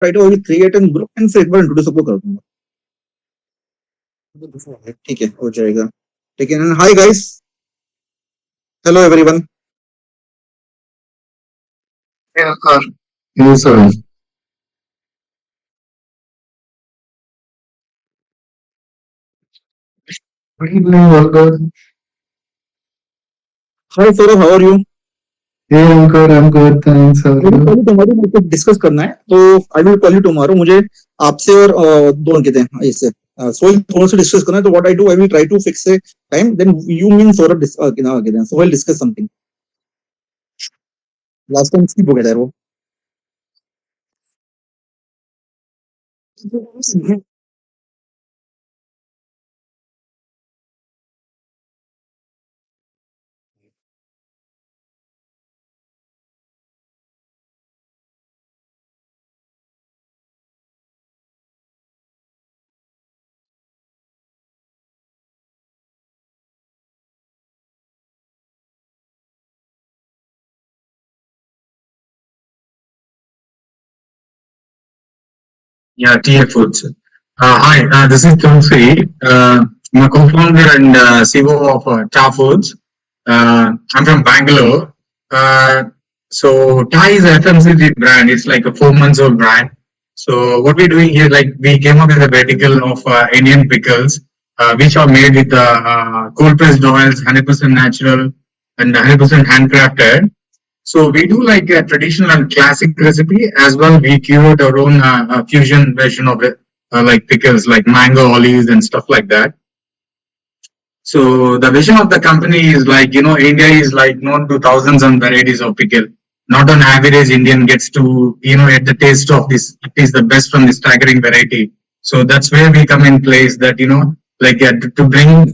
Right है, वो भी क्रिएट एन ग्रुप एंड फिर एक बार इंट्रोड्यूस आपको कर दूंगा। ठीक है, हो जाएगा। ठीक है, hi guys, hello everyone. Yeah, yes, sir. Good evening, Walker. Hi Saurabh, how are you? Hey, Ankur, I'm good, thanks. How are मुझे you? कल तुम्हारे मुझे कुछ डिस्कस करना है, तो I will call you tomorrow. मुझे आपसे और दोनों कहते हैं इससे सोहेल थोड़ा सा डिस्कस करना है, तो what I do, I will try to fix a time, then you mean Saurabh कहते हैं Sohail discuss something. Last time skip हो गया था यार वो। Yeah, TF Foods. Hi, this is Tulsi. I'm a co-founder and CEO of Ta Foods. I'm from Bangalore. Uh, so Ta is a FMCG brand. It's like a 4 months old brand. So what we're doing here, like we came up with a vertical of Indian pickles, which are made with cold pressed oils, 100% natural and 100% handcrafted. So we do like a traditional and classic recipe as well. We curate our own fusion version of it, like pickles, like mango, olives, and stuff like that. So the vision of the company is like, India is like known to thousands and varieties of pickle. Not on average, Indian gets to, at the taste of this. It is the best from this staggering variety. So that's where we come in place that, like to bring,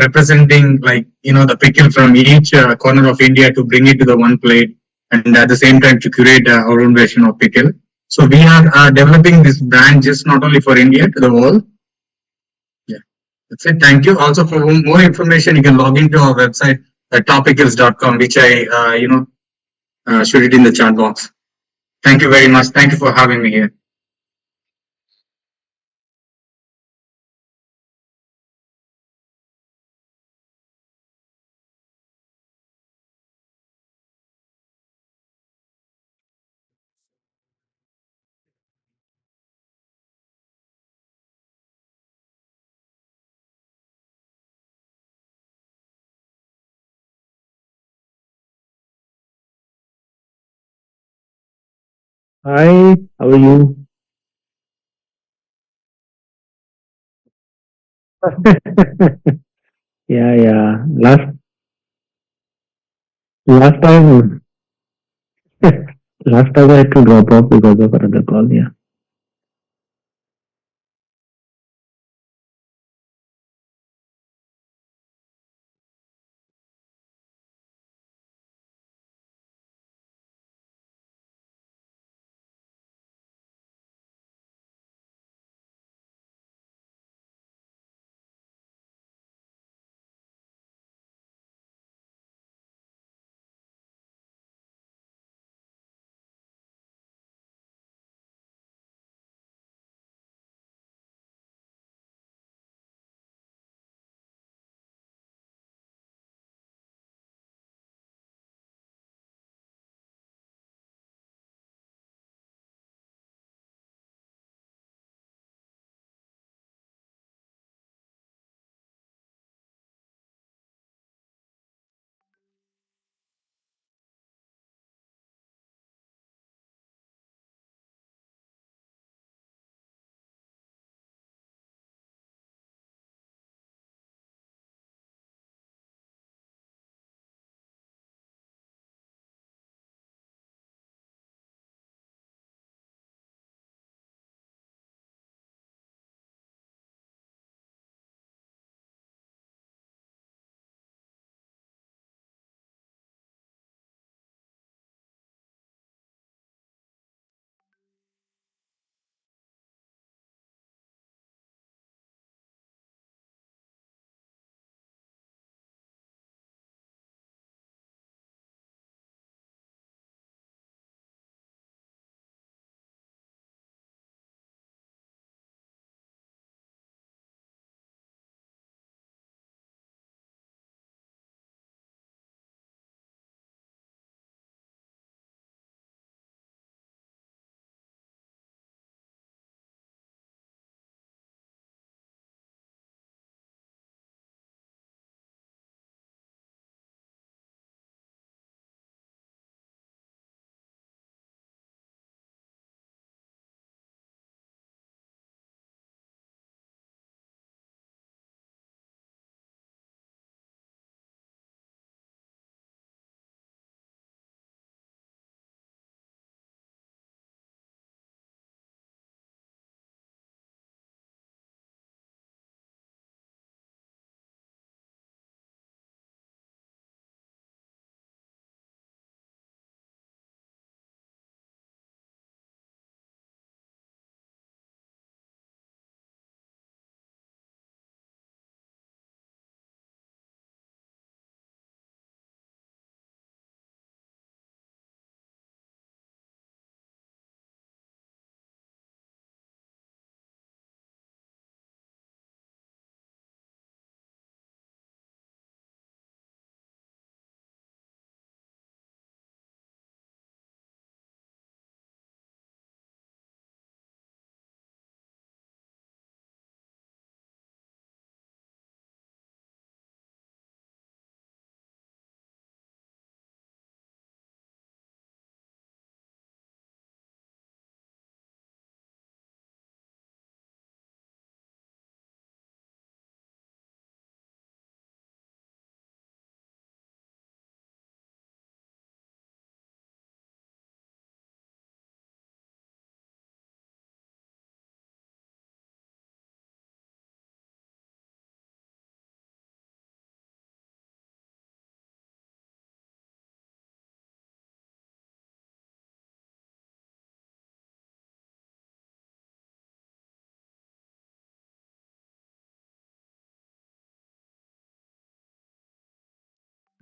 representing like, the pickle from each corner of India to bring it to the one plate and at the same time to create our own version of pickle. So we are developing this brand just not only for India, to the world. Yeah. That's it. Thank you. Also, for more information, you can log into our website at topicals.com, which I, shoot it in the chat box. Thank you very much. Thank you for having me here. Hi, how are you? Yeah, yeah. Last time, last time I had to drop off because of another call. Yeah.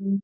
think,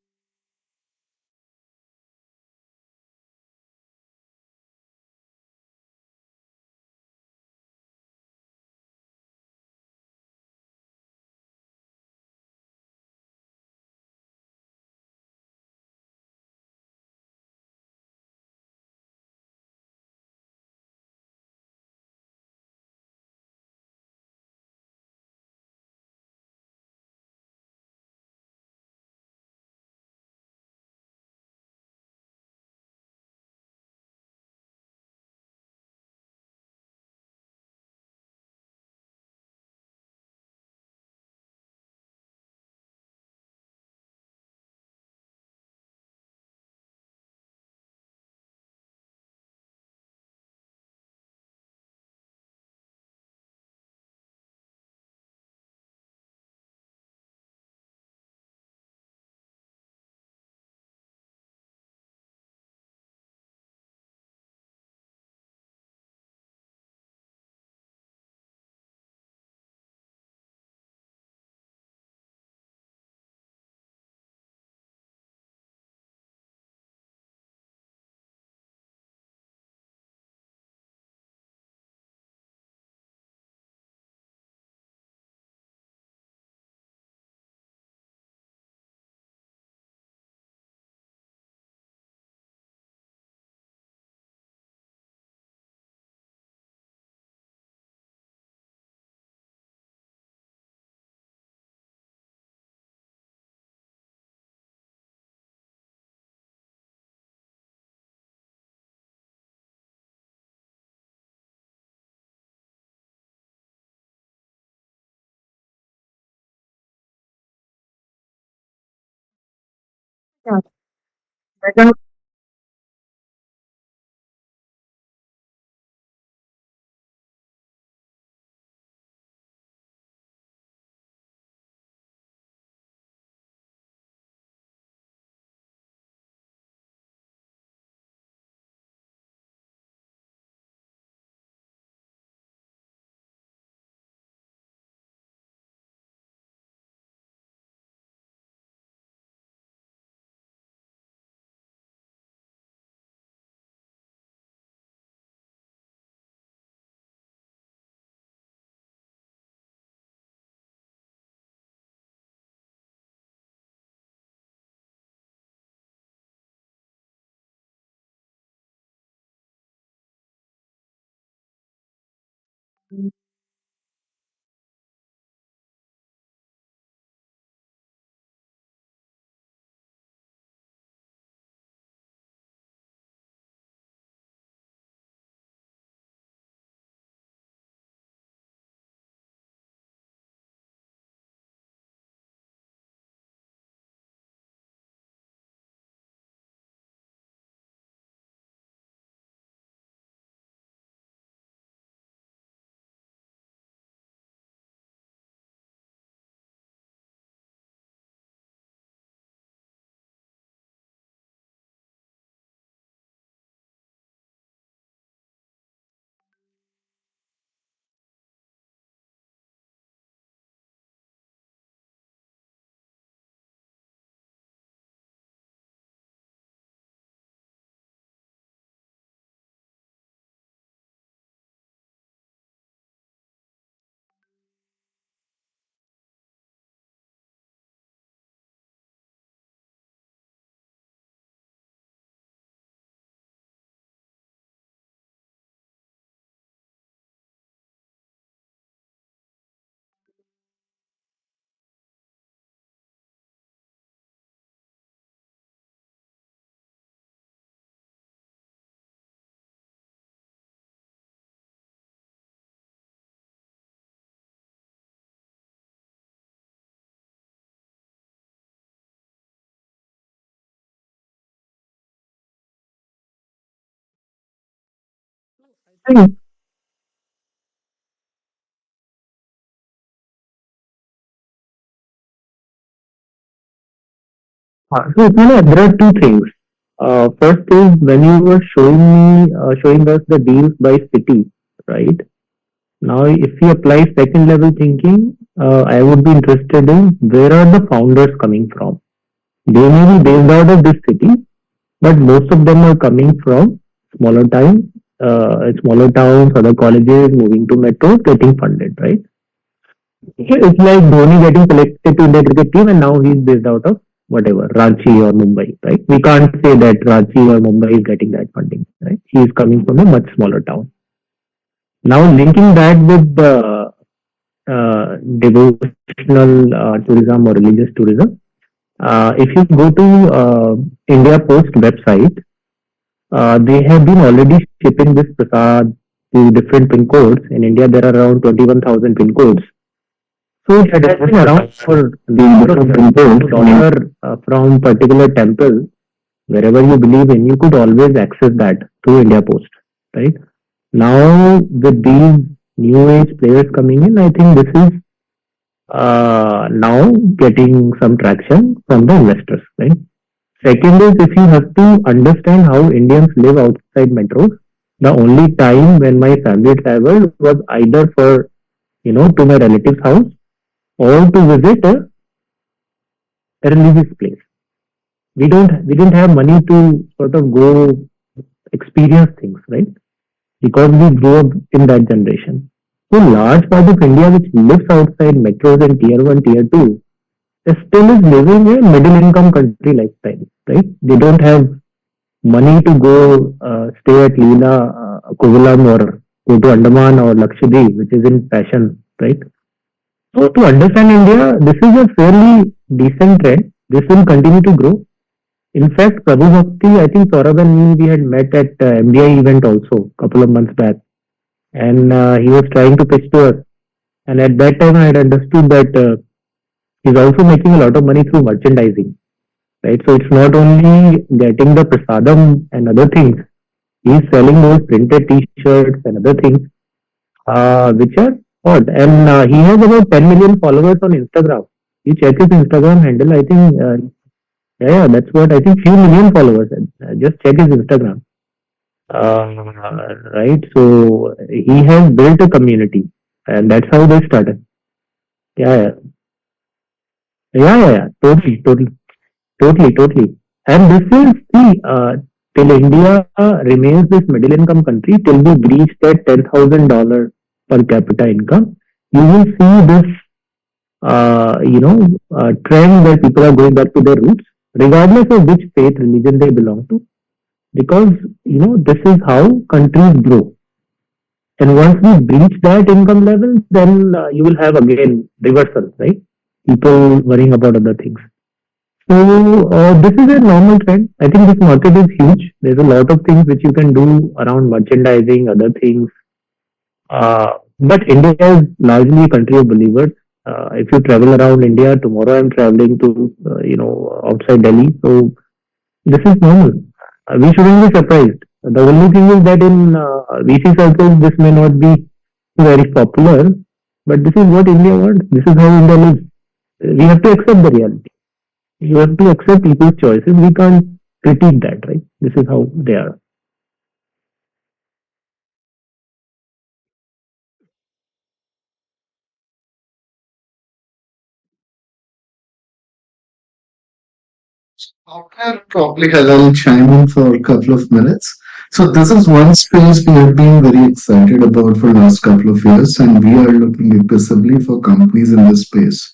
there are two things. First is when you were showing us the deals by city, right? Now, if we apply second level thinking, I would be interested in where are the founders coming from? They may be based out of this city, but most of them are coming from smaller towns, smaller towns, other colleges, moving to metros, getting funded, right? It's like Dhoni getting selected to India cricket team, and now he's based out of whatever Ranchi or Mumbai, right? We can't say that Ranchi or Mumbai is getting that funding, right? He is coming from a much smaller town. Now linking that with the devotional tourism or religious tourism, if you go to India Post website, they have been already shipping this prasad to different pin codes. In India, there are around 21,000 pin codes. So it has been around for the different pin codes. Order from particular temple, wherever you believe in, you could always access that through India Post, right? Now with these new age players coming in, I think this is now getting some traction from the investors, right? Second is if you have to understand how Indians live outside metros, the only time when my family traveled was either for, to my relative's house or to visit a religious place. We didn't have money to sort of go experience things, right? Because we grew up in that generation. So large part of India which lives outside metros and tier one, tier two, still is living a middle income country lifestyle, right? They don't have money to go stay at Leela, Kovalam or go to Andaman or Lakshadweep, which is in fashion, right? So to understand India, this is a fairly decent trend. This will continue to grow. In fact, Prabhu Bhakti, I think Saurabh and me, we had met at MDI event also a couple of months back, and he was trying to pitch to us. And at that time, I had understood that he's also making a lot of money through merchandising, right? So it's not only getting the prasadam and other things. He's selling those printed T-shirts and other things, which are odd. And he has about 10 million followers on Instagram. You check his Instagram handle. I think, yeah, that's what I think. Few million followers. Just check his Instagram. Right. So he has built a community, and that's how they started. Yeah, yeah, yeah, yeah, yeah. Totally, totally. Totally, totally. And this is the till India remains this middle income country till we reach that $10,000 per capita income, you will see this trend where people are going back to their roots, regardless of which faith religion they belong to, because this is how countries grow. And once we reach that income level, then you will have again reversal, right? People worrying about other things. So this is a normal trend. I think this market is huge. There's a lot of things which you can do around merchandising, other things. But India is largely a country of believers. If you travel around India, tomorrow I'm traveling to outside Delhi. So this is normal. We shouldn't be surprised. The only thing is that in VC circles, this may not be very popular, but this is what India wants. This is how India lives. We have to accept the reality. You have to accept people's choices. We can't critique that, right? This is how they are. Okay, probably I'll chime in for a couple of minutes. So this is one space we have been very excited about for last couple of years, and we are looking aggressively for companies in this space.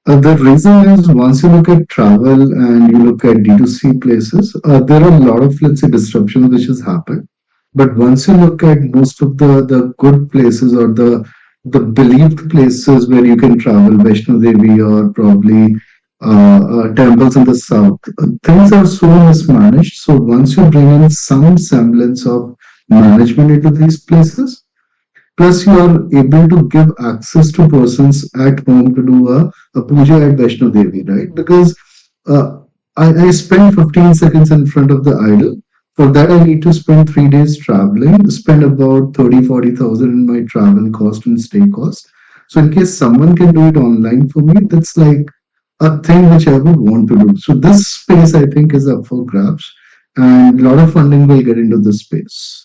The reason is once you look at travel and you look at D2C places, there are a lot of, let's say, disruptions which has happened. But once you look at most of the good places or the believed places where you can travel, Vaishno Devi or probably temples in the south, things are so mismanaged. So once you bring in some semblance of management into these places, plus, you are able to give access to persons at home to do a puja at Vaishno Devi, right? Because uh, I spend 15 seconds in front of the idol. For that, I need to spend 3 days traveling, spend about 30,000 to 40,000 in my travel cost and stay cost. So, in case someone can do it online for me, that's like a thing which I would want to do. So, this space I think is up for grabs, and a lot of funding will get into this space.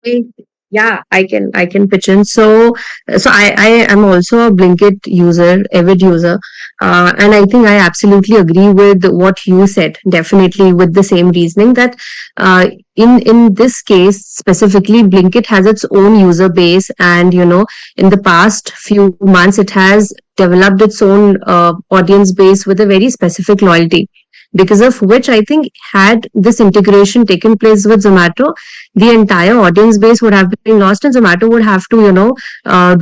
I- Yeah, I can pitch in. So I am also a Blinkit user, avid user, and I think I absolutely agree with what you said. Definitely with the same reasoning that in this case specifically, Blinkit has its own user base, and in the past few months, it has developed its own audience base with a very specific loyalty. Because of which, I think, had this integration taken place with Zomato, the entire audience base would have been lost, and Zomato would have to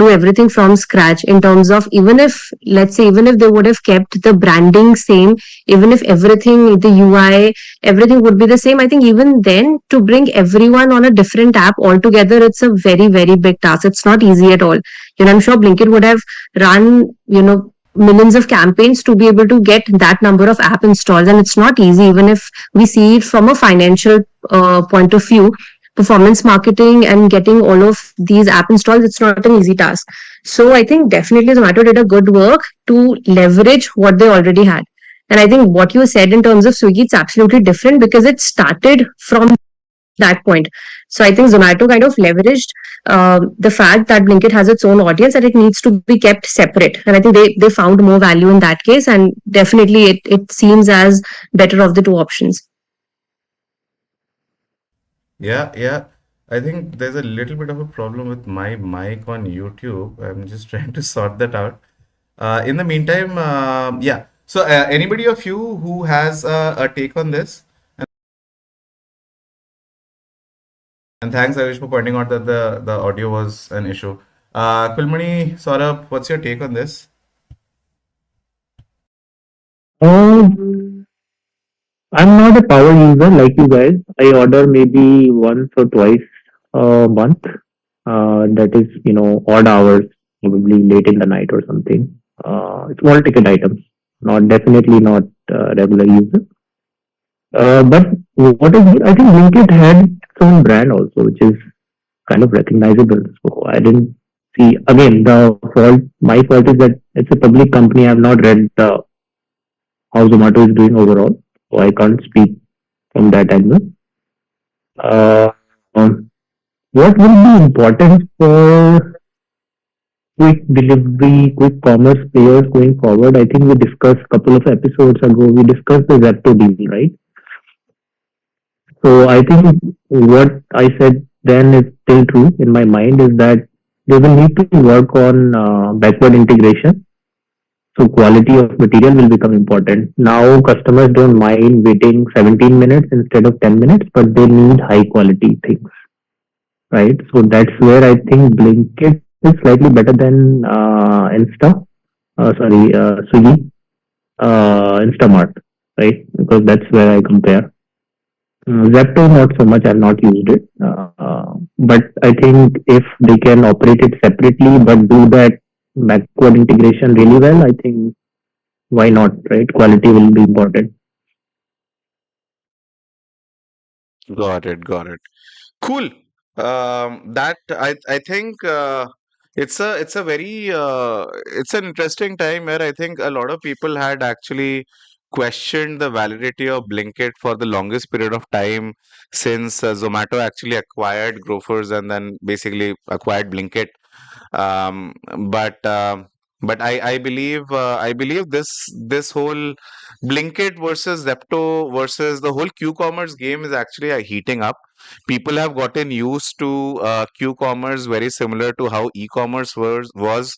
do everything from scratch in terms of, even if, let's say, even if they would have kept the branding same, even if everything, the UI, everything would be the same, I think even then, to bring everyone on a different app altogether, it's a very, very big task. It's not easy at all. I'm sure Blinkit would have run millions of campaigns to be able to get that number of app installs, and it's not easy. Even if we see it from a financial point of view, performance marketing and getting all of these app installs, it's not an easy task. So I think definitely Zomato did a good work to leverage what they already had. And I think what you said in terms of Swiggy, it's absolutely different because it started from that point. So I think Zomato kind of leveraged the fact that Blinkit has its own audience and it needs to be kept separate. And I think they found more value in that case. And definitely it seems as better of the two options. Yeah, yeah. I think there's a little bit of a problem with my mic on YouTube. I'm just trying to sort that out. In the meantime, yeah. So, anybody of you who has a take on this? And thanks, Avish, for pointing out that the audio was an issue. Kulmani, Saurabh, what's your take on this? Um, I'm not a power user like you guys. I order maybe once or twice a month. That is, odd hours, probably late in the night or something. Small ticket items, not definitely not regular user. But what is good, I think Blinkit had its own brand also, which is kind of recognizable. So I didn't see, again, the fault, my fault is that it's a public company. I've not read how Zomato is doing overall. So I can't speak from that angle. Uh, um, what will be important for quick delivery, quick commerce players going forward? I think we discussed a couple of episodes ago, we discussed the Zepto deal, right? So I think what I said then is still true in my mind is that they will need to work on backward integration. So quality of material will become important. Now customers don't mind waiting 17 minutes instead of 10 minutes, but they need high quality things, right? So that's where I think Blinkit is slightly better than Swiggy, Instamart, right? Because that's where I compare. Zepto, not so much. I've not used it. But I think if they can operate it separately but do that backward integration really well, I think why not, right? Quality will be important. Got it, got it. Cool. That I think it's a very it's an interesting time where I think a lot of people had actually questioned the validity of Blinkit for the longest period of time since Zomato actually acquired Grofers and then basically acquired Blinkit. Um, but um, but I believe this whole Blinkit versus Zepto versus the whole Q-commerce game is actually heating up. People have gotten used to Q-commerce very similar to how e-commerce was,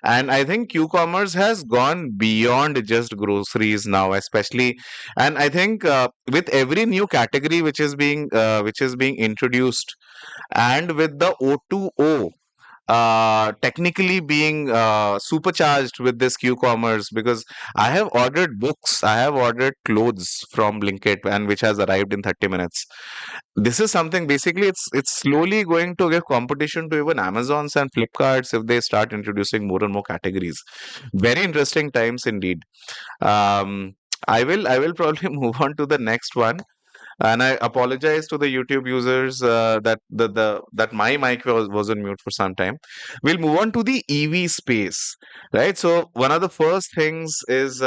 and I think Q-commerce has gone beyond just groceries now, especially, and I think with every new category which is being introduced, and with the O2O technically being supercharged with this q-commerce, because I have ordered books, I have ordered clothes from Blinkit, and which has arrived in 30 minutes. This is something, basically it's slowly going to give competition to even Amazons and Flipkarts if they start introducing more and more categories. Very interesting times indeed. um I will probably move on to the next one, and I apologize to the YouTube users that that my mic was on mute for some time. We'll move on to the EV space, right? So one of the first things is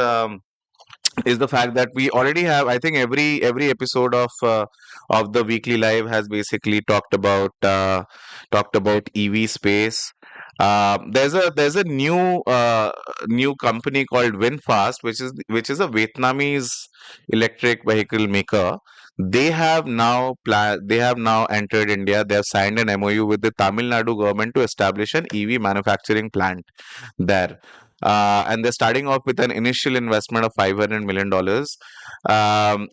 is the fact that we already have, I think every episode of the weekly live has basically talked about EV space. There's a new company called Winfast, which is a Vietnamese electric vehicle maker. They have now entered India. They have signed an MOU with the Tamil Nadu government to establish an EV manufacturing plant there. And they're starting off with an initial investment of $500 million.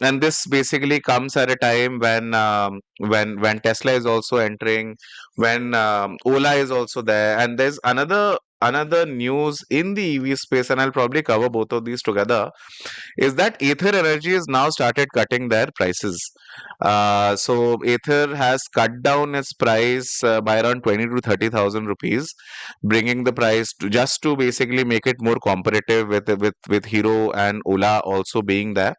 And this basically comes at a time when Tesla is also entering, when Ola is also there, and there's another news in the EV space, and I'll probably cover both of these together, is that Ather Energy has now started cutting their prices. So Ather has cut down its price by around 20 to 30,000 rupees, bringing the price to just to basically make it more competitive with Hero and Ola also being there.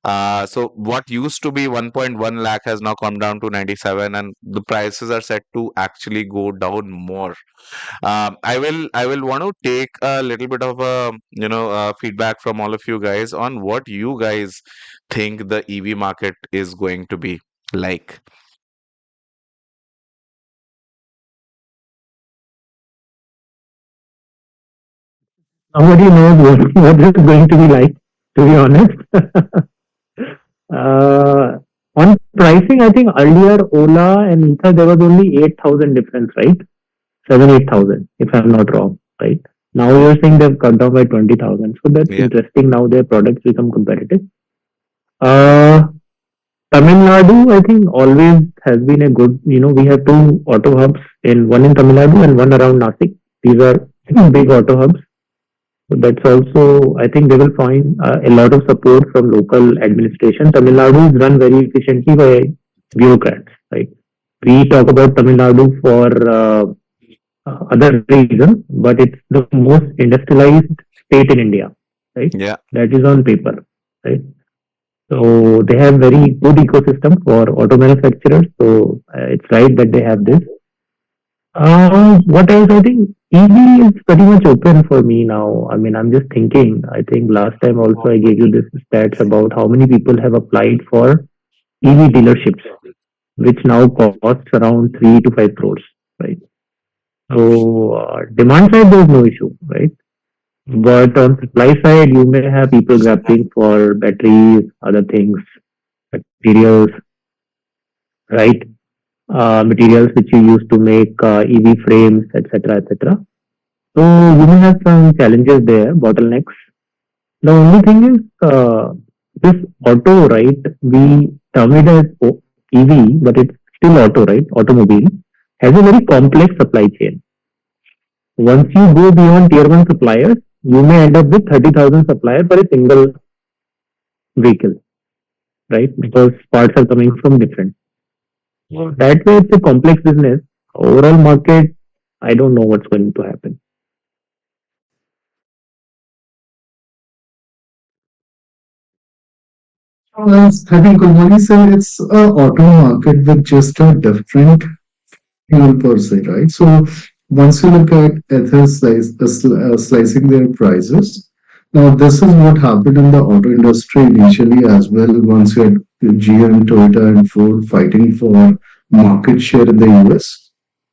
So what used to be 1.1 lakh has now come down to 97, and the prices are set to actually go down more. I will want to take a little bit of a feedback from all of you guys on what you guys think the EV market is going to be like. Nobody knows what it's going to be like, to be honest. On pricing, I think earlier Ola and Ether, there was only 8,000 difference, right? 7, 8,000, if I'm not wrong, right? Now you're saying they've cut down by 20,000. So that's Yeah. interesting. Now their products become competitive. Uh, Tamil Nadu, I think, always has been a good, we have two auto hubs, one in Tamil Nadu and one around Nasik. These are big auto hubs. So that's also, I think they will find a lot of support from local administration. Tamil Nadu is run very efficiently by bureaucrats, right? We talk about Tamil Nadu for other reasons, but it's the most industrialized state in India, right? Yeah. That is on paper, right? So they have very good ecosystem for auto manufacturers. So it's right that they have this. What else? I think EV is pretty much open for me now. I mean, I'm just thinking. I think last time also I gave you this stats about how many people have applied for EV dealerships, which now costs around 3 to 5 crores, right? So demand side there's no issue, right? But on supply side, you may have people grappling for batteries, other things, materials, right? Materials which you use to make EV frames, etc., etc. So you may have some challenges there, bottlenecks. The only thing is this auto, right? We term it as EV, but it's still auto, right? Automobile has a very complex supply chain. Once you go beyond tier one suppliers, you may end up with 30,000 suppliers for a single vehicle, right? Because parts are coming from different. So that way, it's a complex business. Overall market, I don't know what's going to happen. I think Kumari said it's a auto market with just a different fuel per se, right? So once you look at Ether slicing their prices, now this is what happened in the auto industry initially as well. Once you had GM, Toyota, and Ford fighting for market share in the US,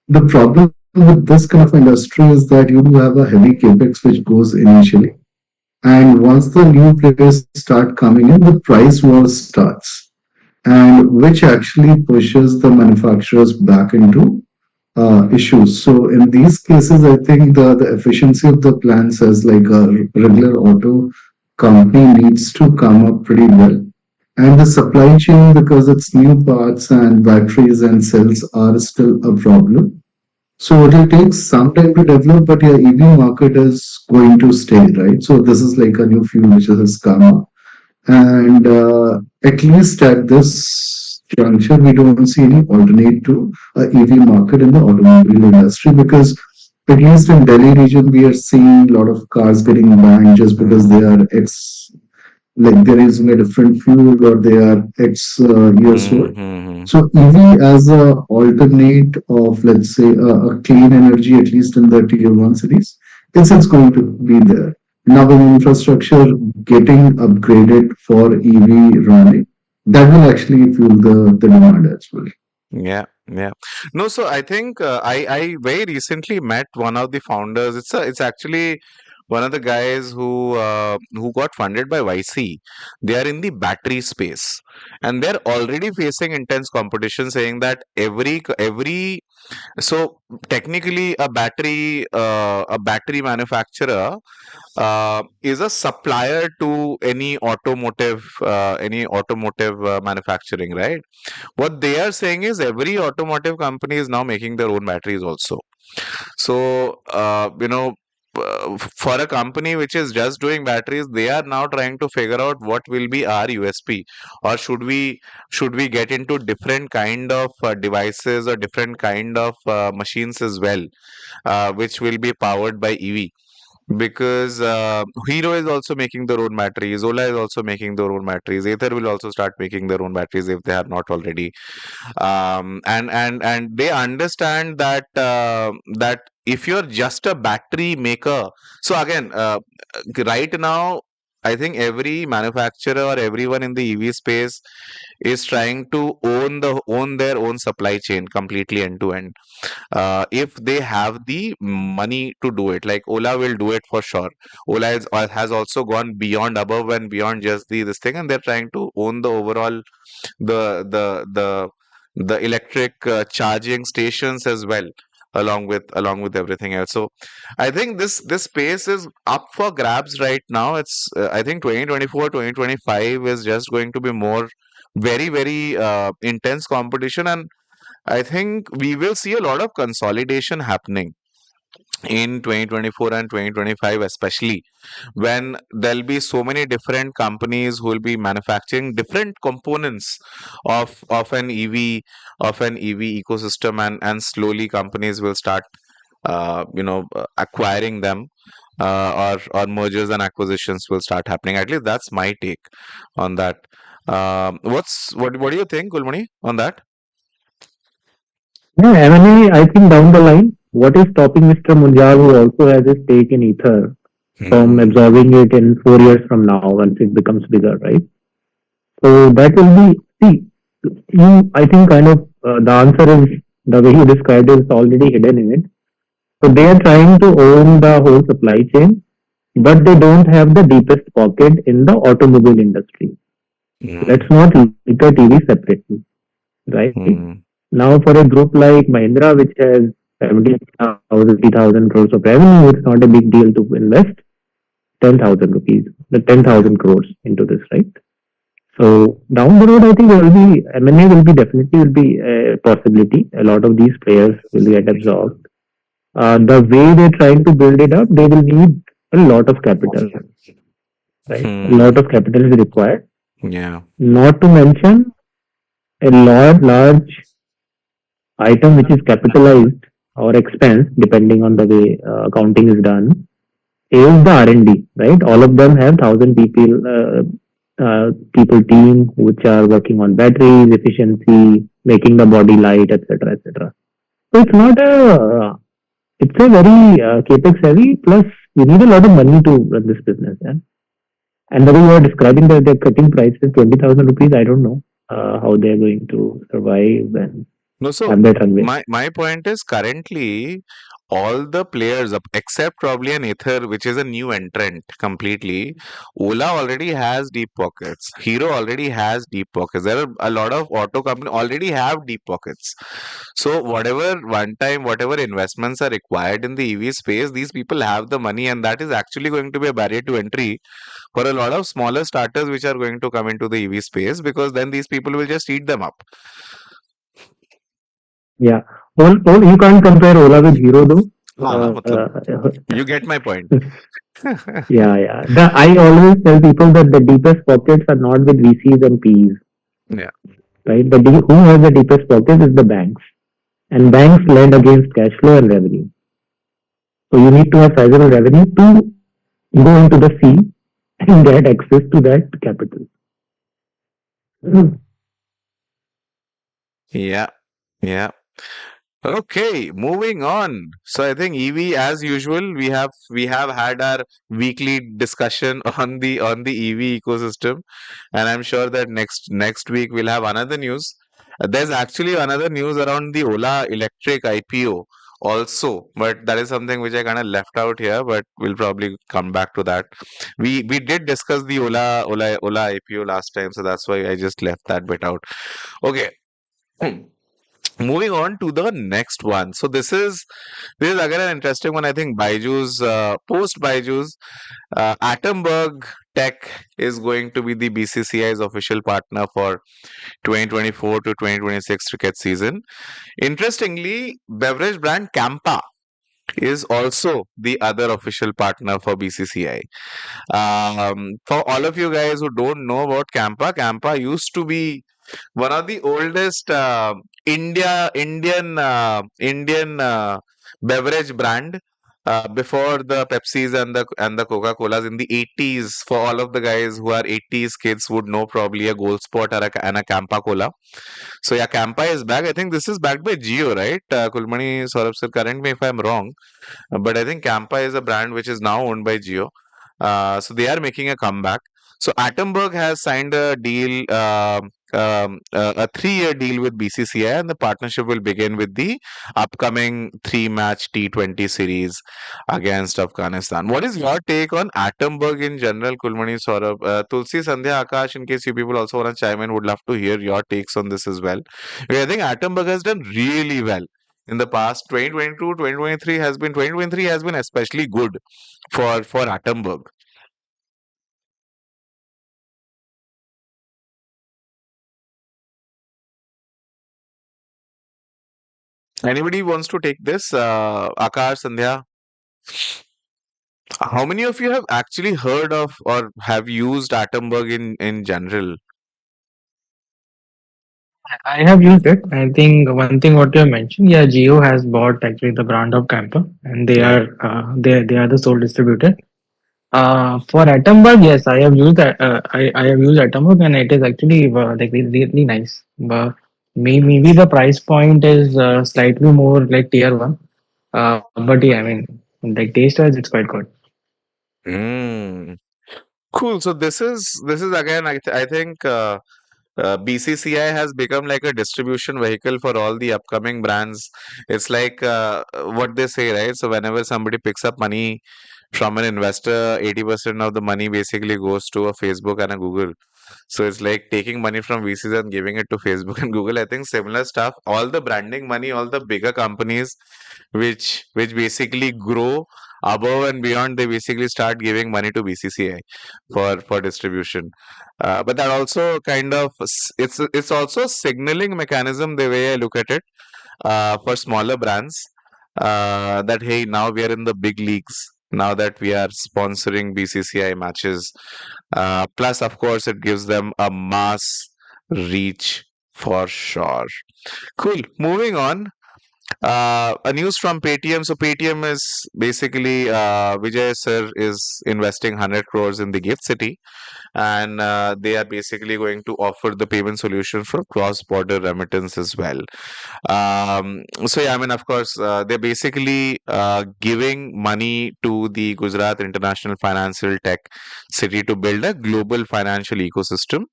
the problem with this kind of industry is that you do have a heavy capex which goes initially, and once the new players start coming in, the price war starts, and which actually pushes the manufacturers back into issues. So in these cases, I think the efficiency of the plants as like a regular auto company needs to come up pretty well. And the supply chain, because it's new parts and batteries and cells are still a problem. So it will take some time to develop, but your EV market is going to stay, right? So this is like a new fuel which has come up. And at least at this juncture, we don't see any alternate to a EV market in the automobile industry, because at least in Delhi region, we are seeing a lot of cars getting banned just because they are like they're using a different fuel or they are years old. Mm-hmm. So EV as a alternate of, let's say, a clean energy, at least in the tier one cities, it's going to be there. now with infrastructure getting upgraded for EV running, that will actually fuel the demand as well. Yeah, yeah. No, so I think I very recently met one of the founders. It's actually one of the guys who got funded by YC. They are in the battery space, and they're already facing intense competition, saying that every so technically a battery manufacturer is a supplier to any automotive manufacturing, right? What they are saying is every automotive company is now making their own batteries also. So, for a company which is just doing batteries, they are now trying to figure out what will be our USP, or should we get into different kind of devices or different kind of machines as well, which will be powered by EV. Because Hero is also making their own batteries, Ola is also making their own batteries, Ather will also start making their own batteries if they are not already. And they understand that if you're just a battery maker, so again, right now I think every manufacturer or everyone in the EV space is trying to own their own supply chain completely end to end, if they have the money to do it. Like Ola will do it for sure. Ola has also gone beyond, above and beyond just this thing, and they're trying to own the overall, the the the the electric charging stations as well, along with everything else. So I think this space is up for grabs right now. It's I think 2024 2025 is just going to be more, very very intense competition, and I think we will see a lot of consolidation happening in 2024 and 2025, especially when there'll be so many different companies who will be manufacturing different components of an EV ecosystem, and slowly companies will start acquiring them, or mergers and acquisitions will start happening. At least that's my take on that. What do you think, Gulmani, on that? Yeah, M&A, I think down the line, what is stopping Mr. Munjal, who also has a stake in Ether, from Hmm. absorbing it in 4 years from now once it becomes bigger, right? So that will be, see, I think kind of the answer is the way you described it is already hidden in it. So they are trying to own the whole supply chain, but they don't have the deepest pocket in the automobile industry. Let's Hmm. not look at EV separately, right? Hmm. Now, for a group like Mahindra, which has 70,000, 80,000 crores of revenue, it's not a big deal to invest 10,000 rupees, the Yeah. 10,000 crores into this, right? So down the road, I think there will be M&A will be definitely will be a possibility. A lot of these players will get absorbed. The way they're trying to build it up, they will need a lot of capital, right? A lot Hmm. of capital is required. Yeah. Not to mention a large item which is capitalized or expense, depending on the way accounting is done, is the R&D, right? All of them have 1,000 people team which are working on batteries, efficiency, making the body light, etc., etc. So it's a very capex heavy. Plus, you need a lot of money to run this business. Yeah? And the way you are describing that they're cutting prices 20,000 rupees, I don't know how they're going to survive and No, so have that runway. my point is, currently all the players except probably an Ether, which is a new entrant completely. Ola already has deep pockets. Hero already has deep pockets. There are a lot of auto company already have deep pockets. So whatever investments are required in the EV space, these people have the money, and that is actually going to be a barrier to entry for a lot of smaller starters which are going to come into the EV space, because then these people will just eat them up. Yeah. You can't compare Ola with Hero though. हाँ, मतलब you get my point. Yeah, yeah. I always tell people that the deepest pockets are not with VCs and PEs, Yeah. right? Who has the deepest pockets is the banks. And banks lend against cash flow and revenue. So you need to have sizable revenue to go into the sea and get access to that capital. Yeah. Yeah. Okay, moving on. So I think EV, as usual, we have had our weekly discussion on the EV ecosystem, and I'm sure that next week we'll have another news. There's actually another news around the Ola Electric IPO also, but that is something which I kind of left out here. But we'll probably come back to that. We did discuss the Ola IPO last time, so that's why I just left that bit out. Okay. Moving on to the next one. So this is again an interesting one. I think Byju's post Byju's Atomberg Tech is going to be the BCCI's official partner for 2024 to 2026 cricket season. Interestingly, beverage brand Campa is also the other official partner for BCCI. For all of you guys who don't know about Campa, Campa used to be one of the oldest Indian beverage brand before the Pepsis and the Coca-Colas in the 80s. For all of the guys who are 80s kids would know probably a Gold Spot or and a Campa Cola. So yeah, Campa is back. I think this is backed by Geo, right? Kulmani Saurabh sir, correct me if I'm wrong, but I think Campa is a brand which is now owned by Geo. So they are making a comeback. So Attenberg has signed a deal, a 3-year deal with BCCI, and the partnership will begin with the upcoming 3-match T20 series against Afghanistan. What is your take on Attenberg in general, Kulmani Saurabh? Tulsi, Sandhya, Akash, in case you people also want to chime in, would love to hear your takes on this as well. Because I think Attenberg has done really well in the past. 2022 2023 has been especially good for Attenberg. Anybody wants to take this? Akash, Sandhya, how many of you have actually heard of or have used Attenberg in general? I have used it. I think one thing what you mentioned, yeah, Geo has bought actually the brand of Camper, and Yeah. they are the sole distributor. For Atomberg, yes, I have used that. I have used Atomberg, and it is actually like really nice. But maybe the price point is slightly more like tier one. But yeah, I mean, like taste wise, it's quite good. Mm. Cool. So this is again, I think BCCI has become like a distribution vehicle for all the upcoming brands. It's like what they say, right? So whenever somebody picks up money from an investor, 80% of the money basically goes to a Facebook and a Google. So it's like taking money from VCs and giving it to Facebook and Google. I think similar stuff. All the branding money, all the bigger companies which basically grow above and beyond, they basically start giving money to BCCI for distribution. But that also kind of it's also a signaling mechanism the way I look at it for smaller brands that hey, now we are in the big leagues, now that we are sponsoring BCCI matches. Plus, of course, it gives them a mass reach for sure. Cool. Moving on. A news from Paytm. So Paytm is basically Vijay sir is investing 100 crores in the Gift City, and they are basically going to offer the payment solution for cross-border remittance as well. So yeah, I mean, of course, they're basically giving money to the Gujarat International Financial Tech City to build a global financial ecosystem.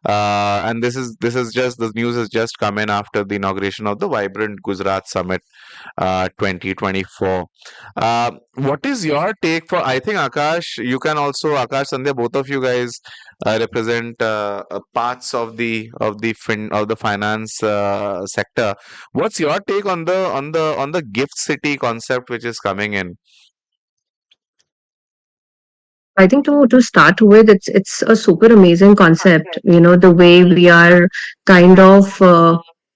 And this is just the news has just come in after the inauguration of the Vibrant Gujarat Summit 2024. What is your take for? I think Akash, you can also Akash Sandhya, both of you guys represent parts of the finance sector. What's your take on the gift city concept which is coming in? I think to start with, it's a super amazing concept. You know, the way we are kind of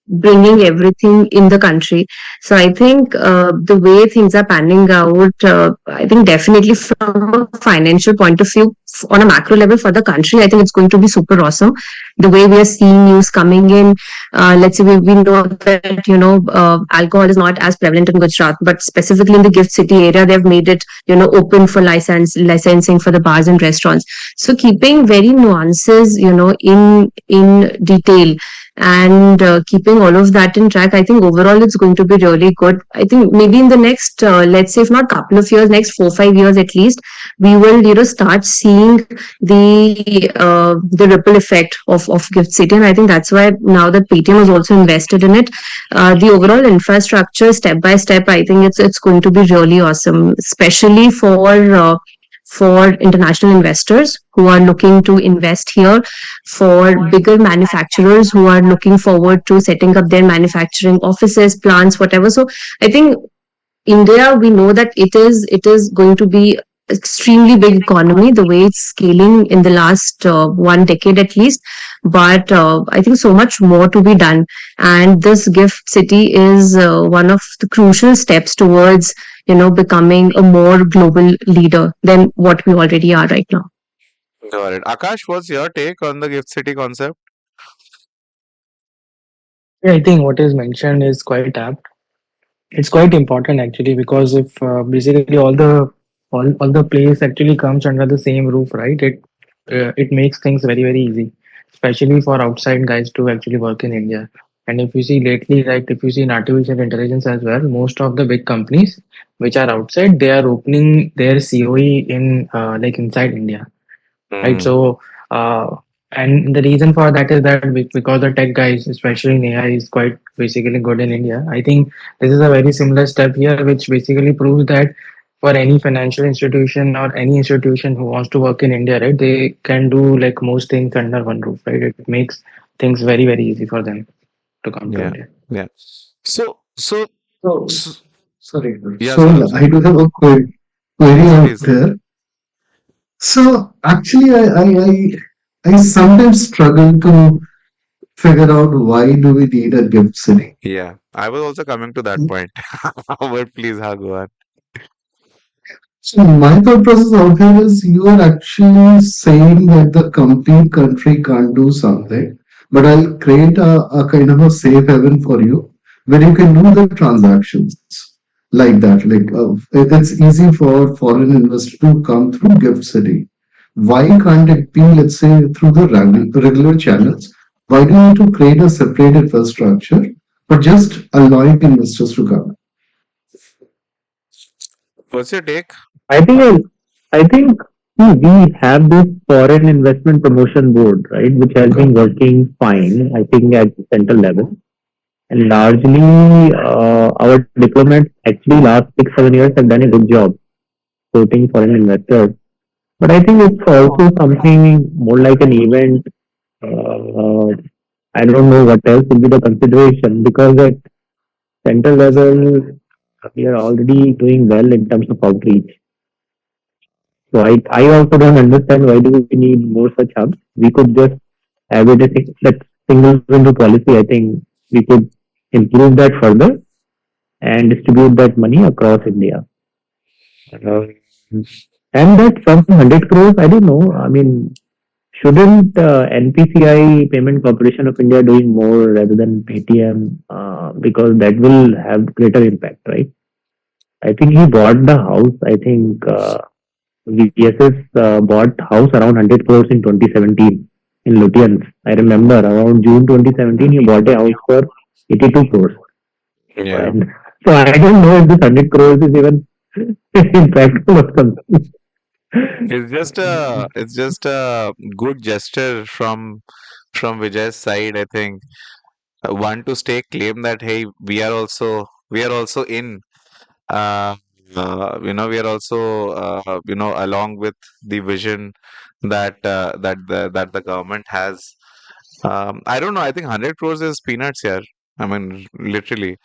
bringing everything in the country. So I think the way things are panning out, I think definitely from a financial point of view, on a macro level for the country, I think it's going to be super awesome. The way we are seeing news coming in, let's say we know that alcohol is not as prevalent in Gujarat, but specifically in the Gift City area, they've made it open for licensing for the bars and restaurants. So keeping very nuances in detail, and keeping all of that in track, I think overall it's going to be really good. I think maybe in the next, let's say, if not couple of years, next 4 5 years at least, we will start seeing the ripple effect of Gift City, and I think that's why now that Paytm has also invested in it, the overall infrastructure step by step, I think it's going to be really awesome, especially for international investors who are looking to invest here, for bigger manufacturers who are looking forward to setting up their manufacturing offices, plants, whatever. So I think India, we know that it is going to be extremely big economy the way it's scaling in the last 1 decade at least, but I think so much more to be done, and this Gift City is one of the crucial steps towards becoming a more global leader than what we already are right now. Got it. Akash, what's your take on the Gift City concept? Yeah, I think what is mentioned is quite apt. It's quite important actually, because if basically all the place actually comes under the same roof, right? It makes things very easy, especially for outside guys to actually work in India. And if you see lately, like if you see in artificial intelligence as well, most of the big companies which are outside, they are opening their COE in like inside India, right? Mm, So, and the reason for that is that because the tech guys, especially in AI, is quite basically good in India. I think this is a very similar step here, which basically proves that for any financial institution or any institution who wants to work in India, right, they can do like most things under one roof, right? It makes things very easy for them to come to yeah, India. yeah. So, so, So, so sorry. yeah, So, Saurabh, I sorry. do have a query Please, out please. there. So, actually, I sometimes struggle to figure out why do we need a gift city. Yeah, I was also coming to that point. But please, go on. So my thought process out here is you are actually saying that the complete country can't do something, but I'll create a kind of a safe haven for you where you can do the transactions like that. Like it's easy for foreign investors to come through Gift City. Why can't it be, let's say, through the regular channels? Why do you need to create a separate infrastructure for just allowing investors to come? What's your take? I think I think see, we have this foreign investment promotion board, right, which has Okay. been working fine. I think at central level, and largely our diplomats actually last 6 7 years have done a good job supporting foreign investors. But I think it's also something more like an event. Uh, I don't know what else will be the consideration because at central level we are already doing well in terms of outreach. So I also don't understand why do we need more such hubs. We could just have it that single window policy. I think we could improve that further and distribute that money across India. Uh, and that some 100 crores, I don't know. I mean, shouldn't NPCI Payment Corporation of India doing more rather than Paytm because that will have greater impact, right? I think he bought the house. I think VSS bought house around 100 crores in 2017 in Lutyens. I remember around June 2017 he bought a house for 82 crores. Yeah. And so I don't know if this 100 crores is even impactful or something. It's just a good gesture from Vijay's side, I think. One to stake claim that hey, we are also in. Uh, we are also along with the vision that the government has. I don't know. I think 100 crores is peanuts here. I mean, literally.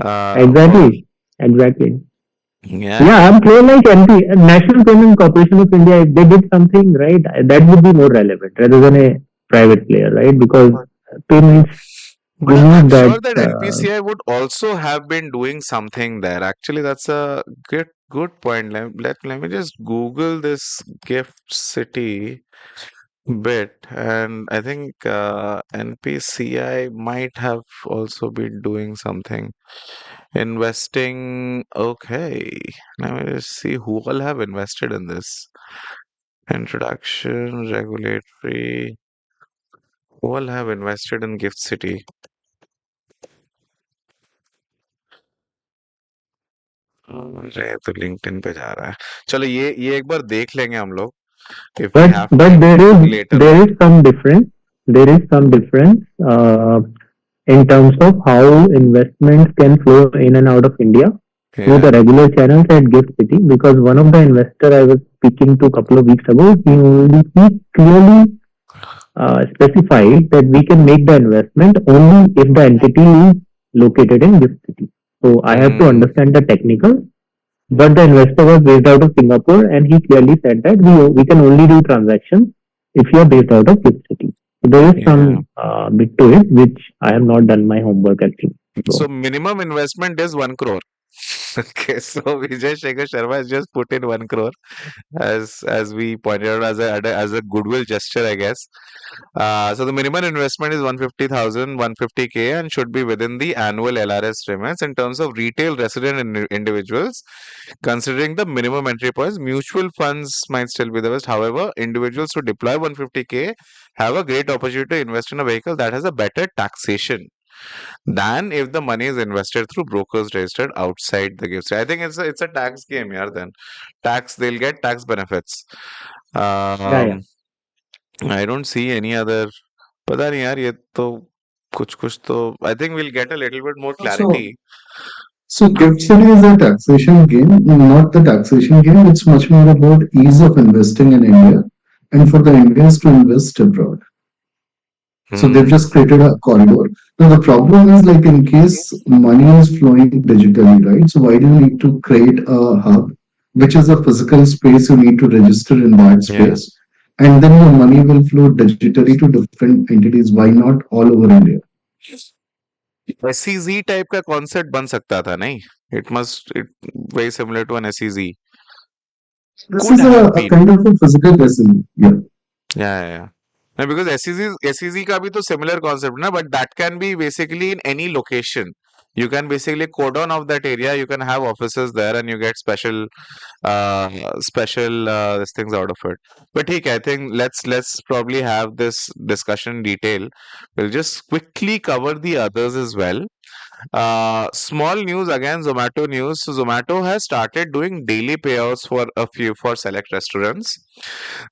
For Exactly. Exactly. yeah, Yeah, I'm clear like National Payment Corporation of India, if they did something right, that would be more relevant rather than a private player, right? Because payments, but you I'm need that. sure that NPCI would also have been doing something there. Actually, that's a good point. Let me just Google this gift city bit, and I think NPCI might have also been doing something. Investing. Okay, let me just see who all have invested in this. Introduction, regulatory. all have invested in Gift City. अरे तो LinkedIn पे जा रहा है. चलो ये एक बार देख लेंगे हम लोग. If we have But time later there on. is some difference. There is some difference in terms of how investments can flow in and out of India through Yeah. the regular channels at Gift City. Because one of the investor I was speaking to a couple of weeks ago, he clearly specified that we can make the investment only if the entity is located in Gift City. So I have to understand the technical. But the investor was based out of Singapore, and he clearly said that we can only do transactions if you are based out of Gift City. So there is Yeah. some bit to it which I have not done my homework actually. So minimum investment is 1 crore. Okay, so Vijay Shekhar Sharma has just put in 1 crore as we pointed out as a goodwill gesture, I guess. So the minimum investment is 150,000, 150K, and should be within the annual LRS limits. In terms of retail resident individuals, considering the minimum entry points, mutual funds might still be the best. However, individuals who deploy 150K have a great opportunity to invest in a vehicle that has a better taxation than if the money is invested through brokers registered outside the gift. I think it's a tax game, yeah. Then they'll get tax benefits. Yeah. Um, I don't see any other. पता नहीं यार, ये तो कुछ तो I think we'll get a little bit more So, clarity. so gift city is a taxation game, not the taxation game. It's much more about ease of investing in India and for the Indians to invest abroad. So they've just created a corridor. Now the problem is like in case money is flowing digitally, right? So why do you need to create a hub, which is a physical space you need to register in that Yeah. space, and then your money will flow digitally to different entities. Why not all over India? SEZ type का concept बन सकता था, नहीं? It very similar to an SEZ. This Could is have a been. kind of a physical lesson. Yeah. Yeah. No, because SEZ का भी तो similar concept ना, but that can be basically in any location. You can basically cordon off that area. You can have offices there, and you get special these things out of it. But ठीक है, I think let's probably have this discussion in detail. We'll just quickly cover the others as well. Small news again, Zomato news. So Zomato has started doing daily payouts for select restaurants.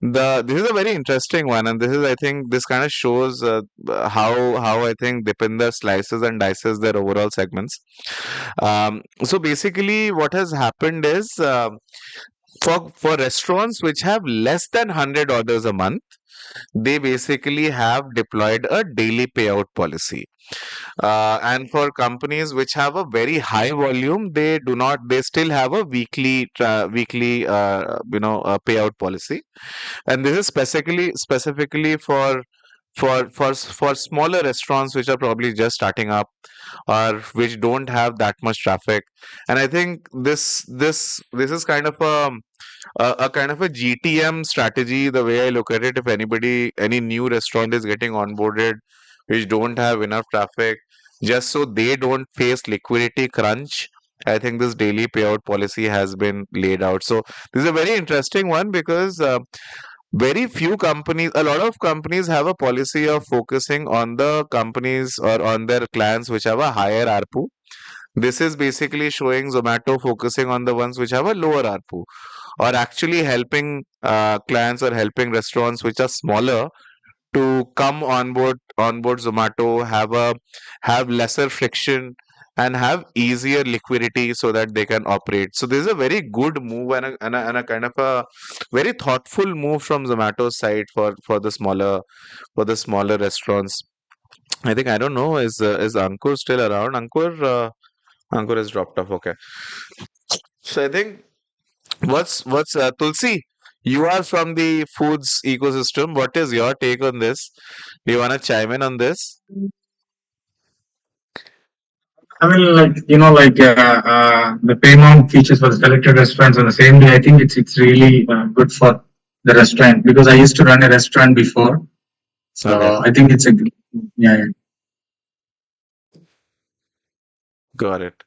This is a very interesting one, and I think this kind of shows how I think Dipinder slices and dices their overall segments. So basically, what has happened is for restaurants which have less than 100 orders a month, they basically have deployed a daily payout policy. And for companies which have a very high volume, they do not. They still have a weekly payout policy, and this is specifically for smaller restaurants which are probably just starting up or which don't have that much traffic. And I think this is kind of a kind of a GTM strategy. The way I look at it, if any new restaurant is getting onboarded which don't have enough traffic, just so they don't face liquidity crunch, I think this daily payout policy has been laid out. So this is a very interesting one because very few companies, a lot of companies have a policy of focusing on the companies or on their clients which have a higher ARPU. This is basically showing Zomato focusing on the ones which have a lower ARPU, or actually helping clients or helping restaurants which are smaller to come on board Zomato, have lesser friction and have easier liquidity so that they can operate. So this is a very good move and a kind of a very thoughtful move from Zomato's side for the smaller restaurants. I think I don't know, is Ankur still around? Ankur has dropped off. Okay. So I think what's Tulsi? You are from the foods ecosystem. What is your take on this? Do you want to chime in on this? I mean, the payment features for the selected restaurants on the same day. I think it's really good for the restaurant because I used to run a restaurant before, so Okay. I think it's a yeah. Got it.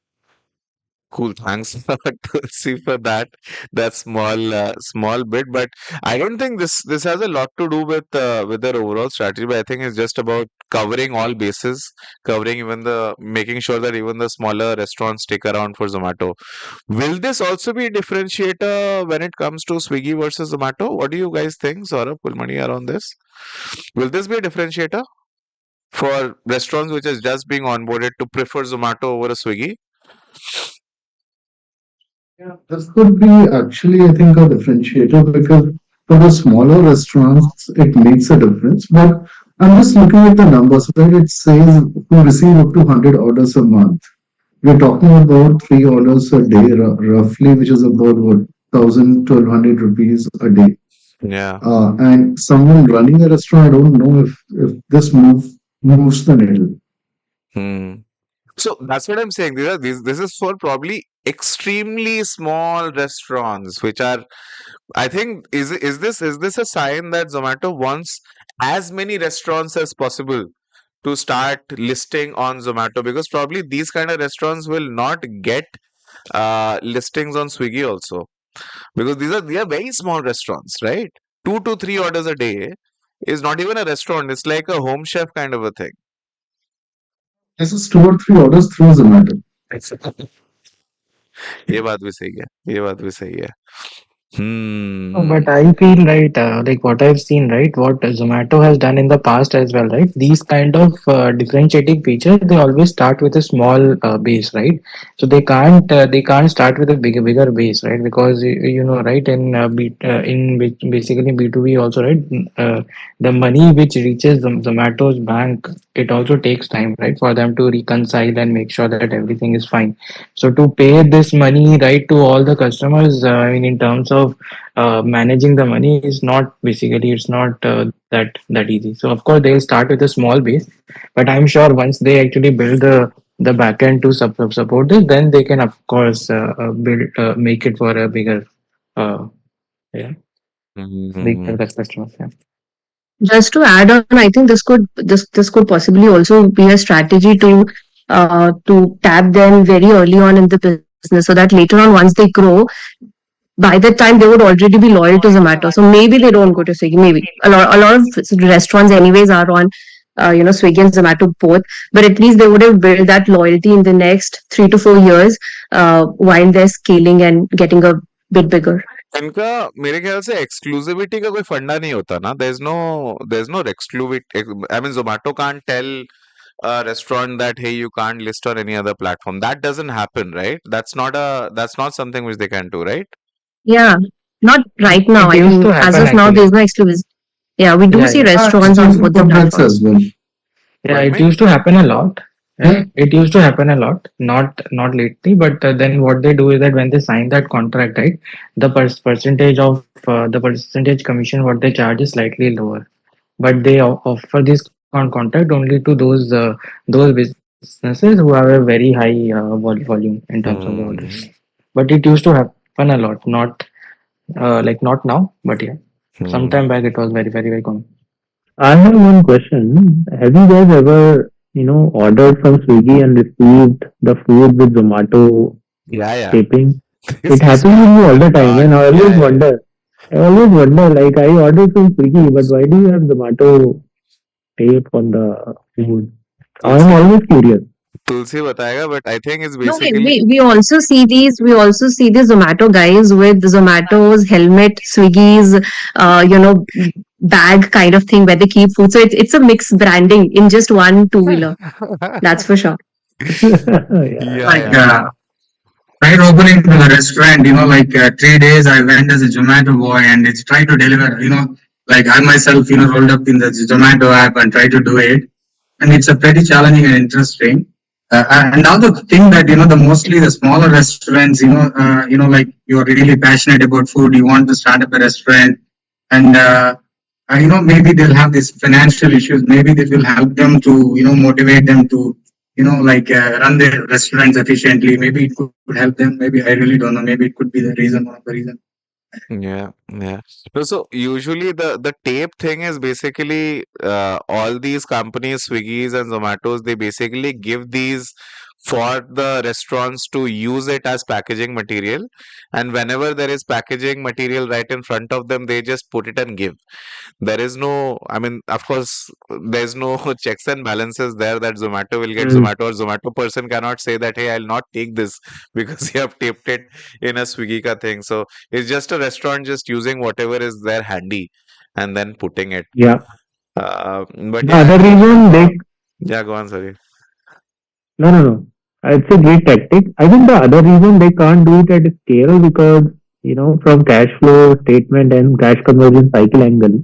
Cool. Thanks, Tulsi, for that small bit. But I don't think this has a lot to do with their overall strategy. But I think it's just about covering all bases, covering even the making sure that even the smaller restaurants stick around for Zomato. Will this also be a differentiator when it comes to Swiggy versus Zomato? What do you guys think, Saurabh, Kulmani, around this? Will this be a differentiator for restaurants which is just being onboarded to prefer Zomato over a Swiggy? Yeah, this could be actually, I think, a differentiator because for the smaller restaurants, it makes a difference. But I'm just looking at the numbers, right? It says we receive up to 100 orders a month. We're talking about three orders a day, roughly, which is about what, 1,000, 1,200 rupees a day. Yeah. And someone running a restaurant, I don't know if this moves the needle. Hmm. So that's what I'm saying. This is for probably extremely small restaurants, which are, I think, is this a sign that Zomato wants as many restaurants as possible to start listing on Zomato? Because probably these kind of restaurants will not get listings on Swiggy also, because they are very small restaurants, right? 2 to 3 orders a day is not even a restaurant. It's like a home chef kind of a thing. This is two or three orders through Zomato. ये बात भी सही है, ये बात भी सही है. No, Hmm. but I feel right, like what I've seen, right, what Zomato has done in the past as well, right? These kind of differentiating features, they always start with a small base, right? So they can't start with a bigger base, right? Because you know, right, basically B2B also, right? The money which reaches Zomato's bank, it also takes time, right, for them to reconcile and make sure that everything is fine. So to pay this money, right, to all the customers, I mean, in terms of managing the money is not basically it's not that easy. So of course they'll start with a small base, but I'm sure once they actually build the backend to support this, then they can of course build make it for a bigger uh, yeah bigger Hmm. customers. Yeah. Just to add on, I think this could possibly also be a strategy to tap them very early on in the business, so that later on, once they grow, by that time they would already be loyal to Zomato. So maybe they don't go to Swiggy. Maybe a lot of restaurants anyways are on Swiggy and Zomato both, but at least they would have built that loyalty in the next 3 to 4 years while they're scaling and getting a bit bigger. इनका मेरे ख्याल से exclusivity का कोई फंडा नहीं होता ना. There's no exclusivity. I mean, Zomato can't tell a restaurant that, hey, you can't list on any other platform. That doesn't happen, right? That's not something which they can do, right? Yeah, not right now. It I used to think as happen of now, actually. there's no exclusivity. Yeah, we do Yeah, see yeah. restaurants on both Exclusive the products platforms. as well. Yeah, Pardon it me? used to happen a lot. Yeah, It used to happen a lot, not lately, but then what they do is that when they sign that contract, right, the the percentage commission what they charge is slightly lower, but they offer this contract only to those businesses who have a very high volume in terms of the orders. Hmm. But it used to happen a lot, not like not now, but yeah, Hmm. sometime back it was very common. I have one question. Have you guys ever, ordered from Swiggy and received the food with Zomato Yeah, yeah. shipping? It This is happens with me all the time, God. and Yeah, yeah. I always wonder, like I ordered from Swiggy, but why do you have Zomato tape on the food? I'm Tulsi, always curious. Tulsi बताएगा, but I think it's No, basically. we also see these Zomato guys with Zomato's helmet, Swiggy's, bag kind of thing where they keep food. So it's a mixed branding in just one two wheeler. That's for sure. Yeah, Yeah, Like yeah. prior opening to the restaurant, 3 days I went as a Zomato boy and it's tried to deliver, like I myself, rolled up in the Zomato app and tried to do it. And it's a pretty challenging and interesting. And now the thing that, the mostly the smaller restaurants, like you're really passionate about food, you want to start up a restaurant and, maybe they'll have these financial issues. Maybe this will help them to, motivate them to, like run their restaurants efficiently. Maybe it could help them. Maybe I really don't know. Maybe it could be the reason, one of the reasons. Yeah, yeah. So usually the tape thing is basically all these companies, Swiggy's and Zomatos, they basically give these for the restaurants to use it as packaging material, and whenever there is packaging material right in front of them, they just put it and give. There is no, I mean, of course, there's no checks and balances there that Zomato will get Mm, Zomato, or Zomato person cannot say that, hey, I'll not take this because you have taped it in a Swiggy ka thing. So it's just a restaurant just using whatever is there handy and then putting it. yeah. But The yeah, I other think, reason they yeah, go on, sorry. no. It's a great tactic. I think the other reason they can't do it at scale because from cash flow statement and cash conversion cycle angle,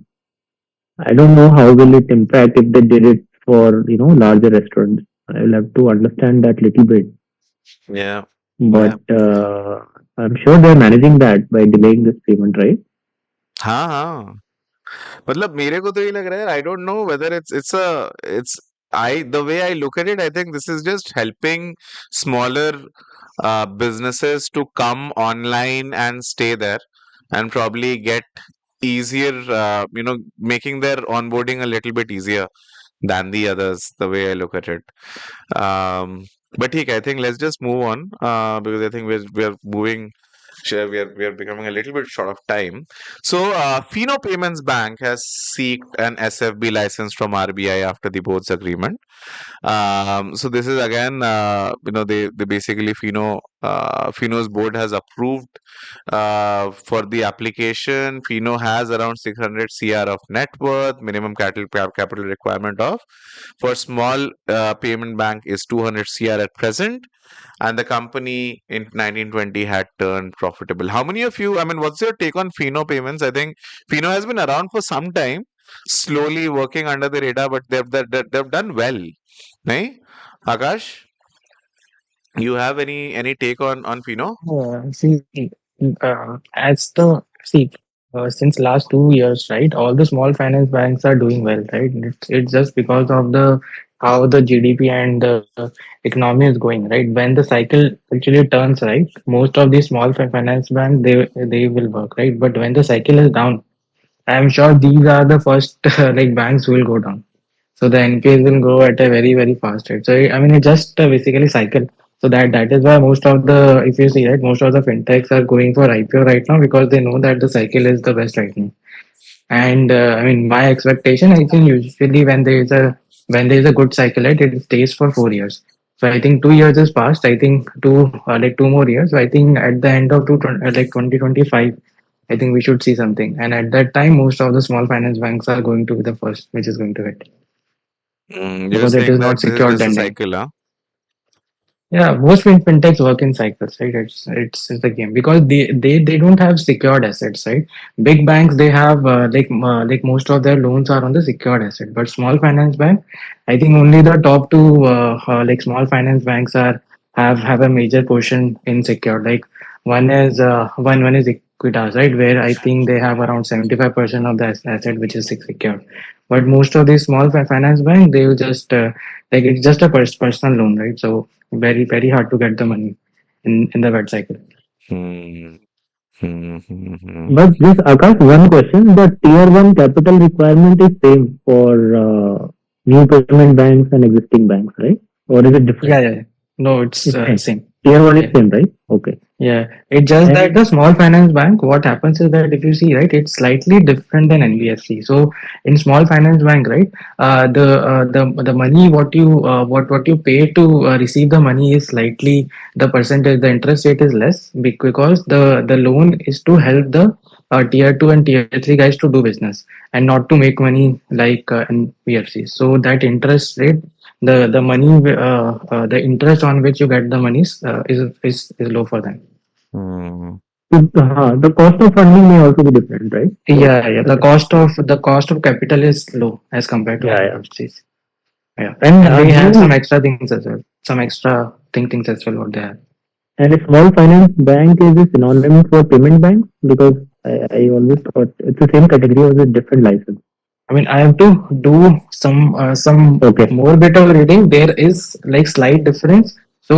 I don't know how will it impact if they did it for larger restaurants. I will have to understand that little bit, Yeah, but yeah. I'm sure they're managing that by delaying this payment, right? हाँ हाँ मतलब मेरे को तो ये लग रहा है I don't know whether it's I the way I look at it, I think this is just helping smaller businesses to come online and stay there and probably get easier, making their onboarding a little bit easier than the others, the way I look at it. Um, but I think let's just move on because I think we're moving. Sure, we are becoming a little bit short of time. So, Fino Payments Bank has seeked an SFB license from RBI after the board's agreement. So this is again, they basically Fino's board has approved for the application. Fino has around 600 CR of net worth. Minimum capital requirement of for small payment bank is 200 CR at present, and the company in 1920 had turned profitable. How many of you? I mean, what's your take on Fino Payments? I think Fino has been around for some time, slowly working under the radar, but they've done well. Nahi? Akash, you have any take on Fino? See, as the see, since last 2 years, right, all the small finance banks are doing well, right? It's just because of the how the GDP and the economy is going, right? When the cycle actually turns, right, most of these small finance banks they will work, right? But when the cycle is down, I'm sure these are the first like banks who will go down. So the NPS will grow at a very fast rate. So I mean, it's just basically cycle. So that is why most of the, if you see, right, most of the fintechs are going for IPO right now because they know that the cycle is the best right now. And I mean, my expectation, I think usually when there is a good cycle, right, it stays for 4 years. So I think 2 years is past. I think like 2 more years. So I think at the end of 2025, I think we should see something. And at that time, most of the small finance banks are going to be the first, which is going to hit You're because it is saying not that secured this is a lending. cycle, huh? Yeah, most fintechs work in cycles, right? It's the game because they don't have secured assets, right? Big banks they have like most of their loans are on the secured asset, but small finance bank, I think only the top two like small finance banks are have a major portion in secured. Like one is Equitas, right? Where I think they have around 75% of the asset which is secured. But most of these small finance bank they will just like it's just a personal loan, right? So very hard to get the money in the wet cycle. Hmm. Hmm. Hmm. Hmm. But this Akash, one question: the tier one capital requirement is same for new payment banks and existing banks, right? Or is it different? Yeah. No, it's It's same. same. Tier one is Yeah. same, right? Okay. Yeah, it's just that And the small finance bank, what happens is that if you see, right, it's slightly different than NBFC. So in small finance bank, right, the money what you pay to receive the money is slightly the percentage, the interest rate is less because the loan is to help the tier two and tier three guys to do business and not to make money like NBFC. So that interest rate, the money, the interest on which you get the money is low for them. Hmm. the cost of funding may also be different, right? So Yeah. The cost of capital is low as compared to yeah. NBFCs. Yeah, And and they have some you extra things as well. Some extra things as well what they have. and a small finance bank is a synonym for payment bank because I always thought it's the same category or a different license. I mean, I have to do some Okay. more bit of reading. There is like slight difference. So,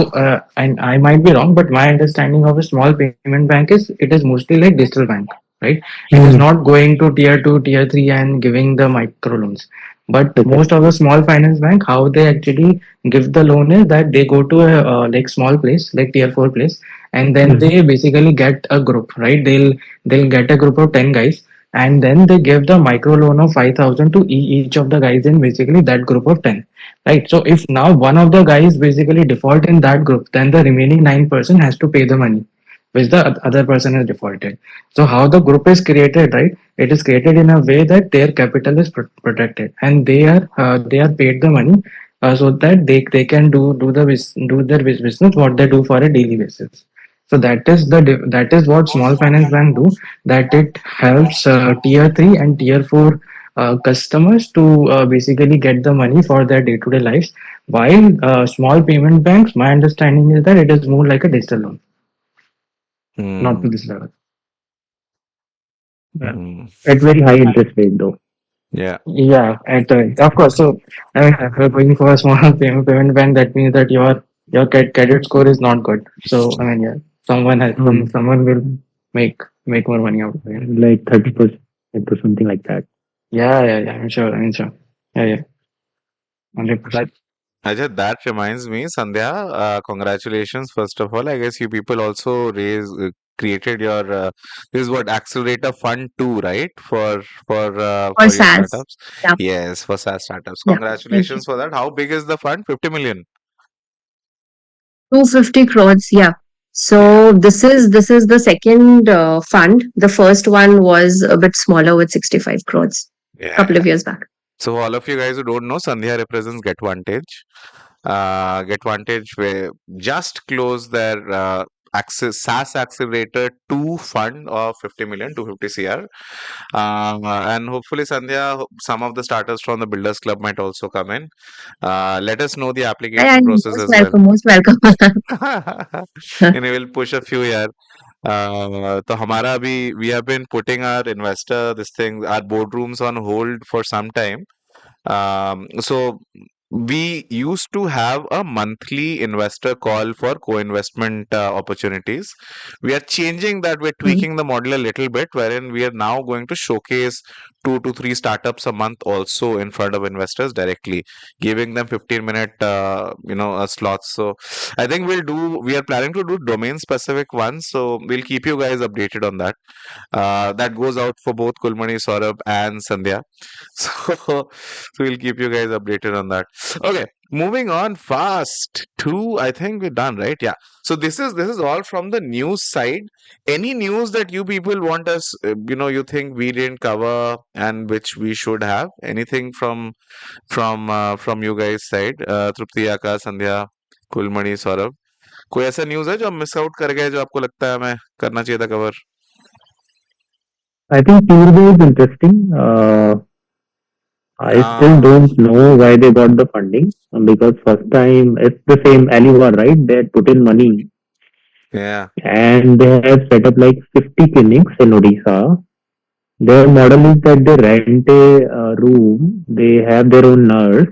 and I might be wrong, but my understanding of a small payment bank is it is mostly like digital bank. right? It is not going to tier 2, tier 3 and giving the micro loans. But Okay. most of the small finance bank, how they actually give the loan is that they go to a like small place, like tier 4 place, and then they basically get a group, right? They'll get a group of 10 guys, and then they give the micro loan of 5,000 to each of the guys in basically that group of 10, right? So if now one of the guys basically default in that group, then the remaining 9% has to pay the money which the other person has defaulted. So how the group is created, right? It is created in a way that their capital is protected, and they are paid the money so that they can do their business what they do for a daily basis. So that is what small finance bank do. That it helps tier 3 and tier 4 customers to basically get the money for their day to day lives. While small payment banks, my understanding is that it is more like a digital loan, not to Hmm. this level. Yeah. Hmm. At very high interest rate though. Yeah. Yeah, at of course. So I mean, if you're going for a small payment bank, that means that your credit score is not good. So I mean, yeah, someone will make more money out of it. Like 30% or something like that. Yeah. I'm sure. Yeah, That 100%. Ajay, that reminds me, Sandhya, congratulations first of all. I guess you people also created your this is what accelerator fund too, right? Or For your SaaS. startups. Yeah. Yes, for SaaS startups. Yeah. Thank you. Congratulations for that. How big is the fund? 50 million. 250 crores. Yeah. Yeah. So this is the second fund. The first one was a bit smaller with 65 crores Yeah. couple of years back. So all of you guys who don't know, Sandhya represents GetVantage. GetVantage where just closed their access SaaS Accelerator 2 fund of 50 million, 250 CR. And hopefully, Sandhya, some of the starters from the Builders Club might also come in. Let us know the application And process most as well. welcome, most welcome. And we will push a few here. तो हमारा अभी we have been putting our investor this thing our boardrooms on hold for some time. So we used to have a monthly investor call for co-investment opportunities. We are changing that. We're Mm. tweaking the model a little bit, wherein we are now going to showcase 2 to 3 startups a month also in front of investors directly, giving them 15-minute slots. So I think we are planning to do domain specific ones. So we'll keep you guys updated on that. That goes out for both Kulmani, Saurabh, and Sandhya. So we'll keep you guys updated on that. Okay, moving on fast to I think we're done, right? Yeah. So this is all from the news side. Any news that you people want us, you think we didn't cover and which we should have? Anything from you guys side? Trupti, Akash, Sandhya, Kulmani, Saurabh. कोई ऐसा news है जो हम miss out कर गए जो आपको लगता है हमें करना चाहिए था cover? I think Tuesday is interesting. I still हाँ, don't know why they got the funding because first time it's the same Alivar, right? They had put in money yeah. and they have set up like 50 clinics in Odisha. Their model is that they rent a room, they have their own nurse,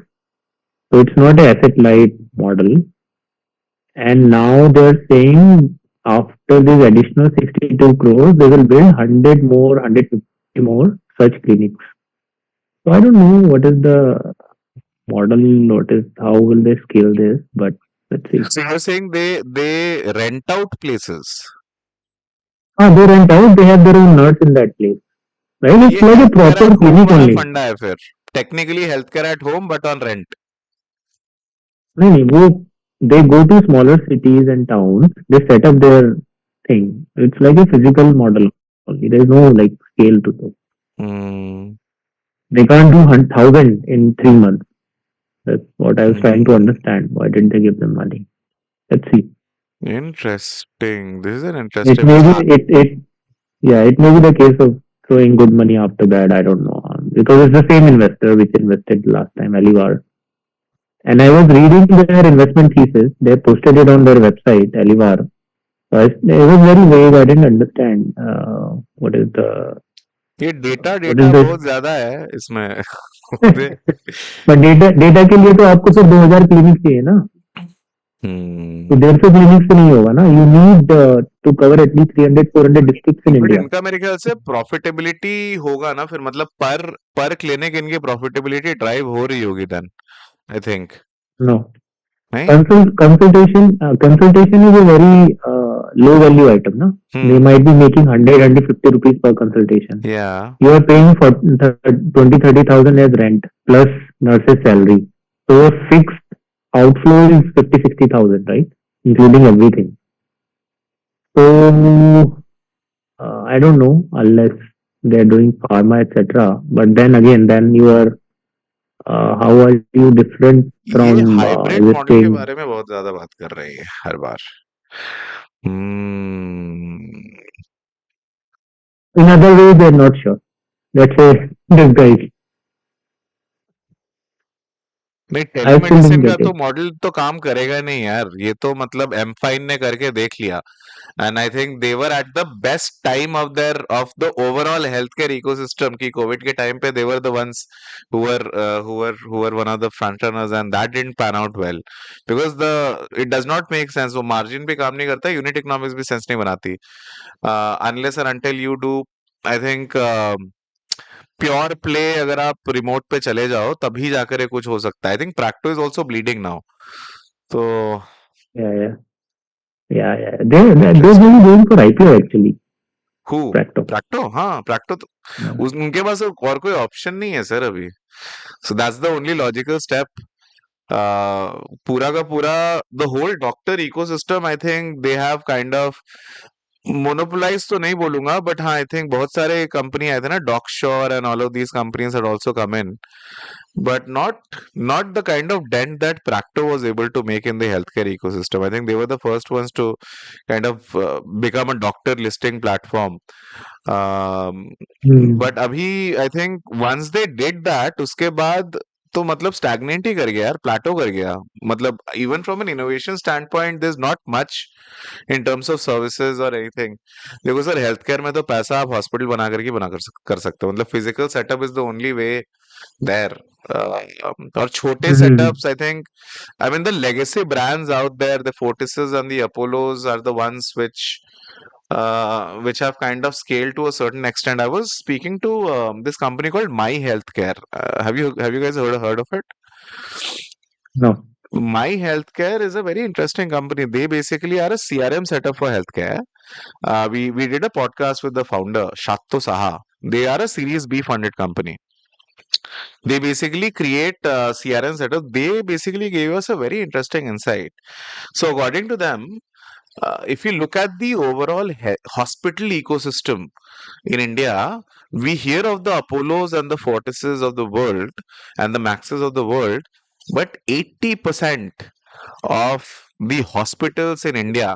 so it's not a asset light model. And now they're saying after this additional 62 crores, they will build 100 more, 150 more such clinics. So I don't know what is the model, what is how will they scale this, but let's see. So you're saying they rent out places? They rent out, they have their own nurse in that place, right? ये It's like a healthcare proper at home clinic वाला only. फंडा है फिर. Technically healthcare at home but on rent. नहीं, they go to smaller cities and towns, they set up their thing. It's like a physical model only. There's no like scale to it. Hmm. They can't do 1,000 in 3 months. That's what I was trying to Hmm. understand. Why didn't they give them money? Let's see. Interesting. This is an It interesting may because be it may be the case of throwing good money after bad. I don't know because it's the same investor which invested last time, Alivar. And I was reading their investment thesis. They posted it on their website, Alivar. It was very vague. I didn't understand ये data what data is this. बहुत ज्यादा है इसमें. But data के लिए तो आपको तो 2,000 क्लिनिक चाहिए ना. Hmm. तो 150 क्लिनिक से नहीं होगा ना. You need to cover at least 300, 400 districts in but India. इनका मेरे ख्याल से प्रॉफिटेबिलिटी होगा ना फिर, मतलब पर क्लिनिक इनकी प्रॉफिटेबिलिटी ड्राइव हो रही होगी देन, आई थिंक, No. नहीं? Consultation is a very low value item. No? They might be making 100, 150 rupees per consultation. Yeah. You are paying for 20, 30,000 as rent plus nurse's salary. So fixed outflow is 50, 60,000, right? Including everything. So I don't know unless they're doing pharma, etc. But then again, then you are how are you different ये from hybrid model के existing? बारे में बहुत ज्यादा बात कर रही है हर बार. In other ways, they're not sure. Let's say this guy. नहीं, I still टेलीमेडिसिन didn't का get तो it. मॉडल तो काम करेगा नहीं यार. ये तो मतलब M5 ने करके देख लिया, and I think they were at the best time of the overall health care ecosystem की कोविड के टाइम पे they were the ones who were one of the front runners, and that didn't pan out well because it does not make sense. वो margin भी काम नहीं करता, unit economics भी sense नहीं बनाती, unless and until you do, I think, pure play अगर आप रिमोट पे चले जाओ तभी जाकर ये कुछ हो सकता है. I think Practo is also bleeding now. तो Yeah. They're really going for IPO actually. Who Practo. Practo, हाँ प्रैक्टो तो Yeah. उनके पास और कोई ऑप्शन नहीं है सर अभी. So that's the only logical step. पूरा का पूरा the whole doctor ecosystem, I think they have kind of monopolize तो नहीं बोलूंगा, बट हाँ आई थिंक बहुत सारे कंपनी आए थे ना, डॉक्श्योर and all of these companies had also come in, but not the kind of dent that Practo was able to make in the healthcare ecosystem. I think they were the first ones to kind of become a doctor listing platform. But अभी I think once they did that, उसके बाद तो मतलब stagnant ही कर गया यार, प्लेटो कर गया. मतलब even from an innovation stand point there is not much in terms of services और एनीथिंग. देखो सर, हेल्थ केयर में तो पैसा आप हॉस्पिटल बना करके कर सकते हो. मतलब physical setup is the only way there. और छोटे setups, I think, I mean, the legacy brands out there, the Fortises and the Apollos are the ones which have kind of scaled to a certain extent. I was speaking to this company called My Healthcare. Have you guys heard of it? No. My Healthcare is a very interesting company. They basically are a CRM setup for healthcare. We did a podcast with the founder Shatto Saha. They are a Series B funded company. They basically create CRM setup. They basically gave us a very interesting insight. So according to them, if you look at the overall hospital ecosystem in India, we hear of the Apollos and the Fortises of the world and the Maxes of the world, but 80% of the hospitals in India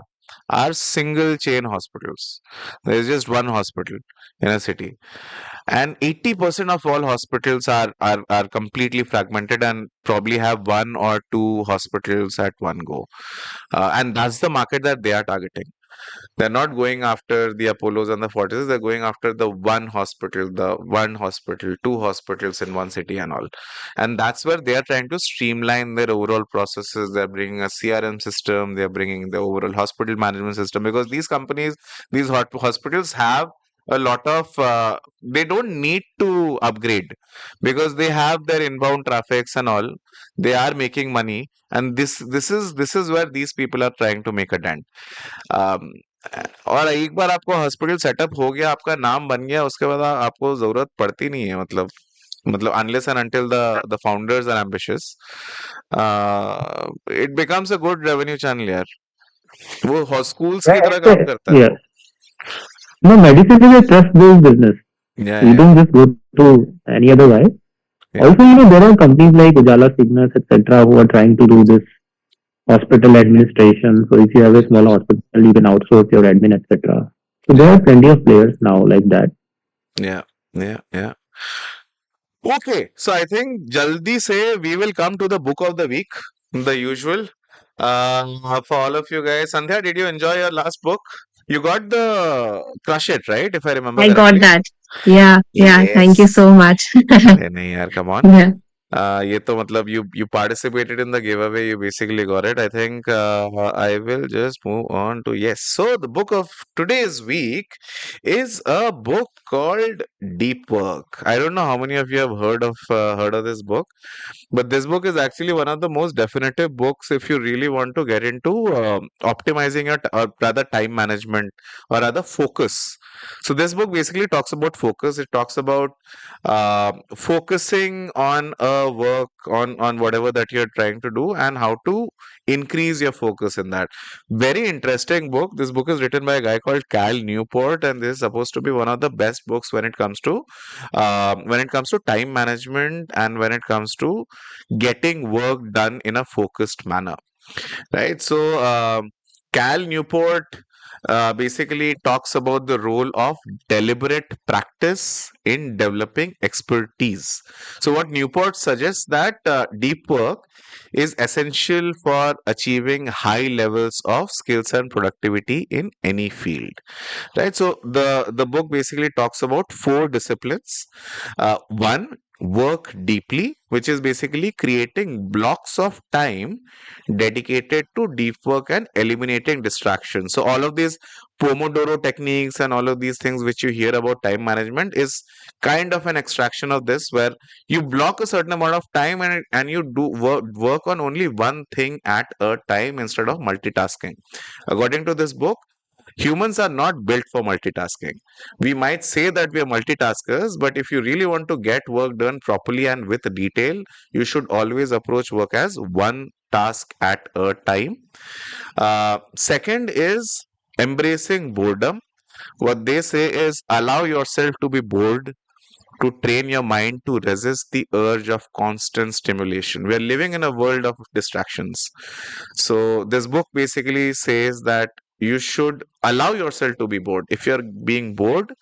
are single chain hospitals. There is just one hospital in a city, and 80% of all hospitals are completely fragmented and probably have one or two hospitals at one go. And that's the market that they are targeting. They're not going after the Apollos and the Fortises. They're going after the one hospital, two hospitals in one city and all. And that's where they are trying to streamline their overall processes. They're bringing a CRM system. They're bringing the overall hospital management system, because these companies, these hospitals have a lot of, they don't need to upgrade because they have their inbound traffics and all. They are making money, and this is where these people are trying to make a dent. और एक बार आपको hospital setup हो गया, आपका नाम बन गया, उसके बाद आपको जरूरत पड़ती नहीं है. मतलब unless and until the founders are ambitious, it becomes a good revenue channel यार. वो schools की तरह काम करता है. Yeah. No, medicine is a trust-based business. Yeah, You yeah. don't just go to any other guy. Yeah. Also, there are companies like Ujala Signals, etc., who are trying to do this hospital administration. So if you have a small hospital, you can outsource your admin, etc. So there are plenty of players now like that. Yeah. Okay, so I think jaldi se we will come to the book of the week, the usual. For all of you guys, Sandhya, did you enjoy your last book? You got the Crush It, right? If I remember I correctly. got that. Yeah. Thank you Yes. so much. अरे नहीं यार, come on. Yeah. ये तो मतलब you participated in the giveaway, you basically got it. I think I will just move on to yes. So the book of today's week is a book called Deep Work. I don't know how many of you have heard of this book, but this book is actually one of the most definitive books if you really want to get into optimizing your or rather time management or rather focus. So this book basically talks about focus. It talks about focusing on a work on whatever that you're trying to do and how to increase your focus in that. Very interesting book. This book is written by a guy called Cal Newport, and this is supposed to be one of the best books when it comes to time management and when it comes to getting work done in a focused manner, right? So Cal Newport basically talks about the role of deliberate practice in developing expertise. So what Newport suggests that deep work is essential for achieving high levels of skills and productivity in any field, right? So the book basically talks about four disciplines. One, work deeply, which is basically creating blocks of time dedicated to deep work and eliminating distractions. So all of these Pomodoro techniques and all of these things which you hear about time management is kind of an extraction of this, where you block a certain amount of time and you do work on only one thing at a time instead of multitasking. According to this book, humans are not built for multitasking. We might say that we are multitaskers, but if you really want to get work done properly and with detail, you should always approach work as one task at a time. Second is embracing boredom. What they say is allow yourself to be bored to train your mind to resist the urge of constant stimulation. We are living in a world of distractions. So, this book basically says that you should allow yourself to be bored. If you're being bored,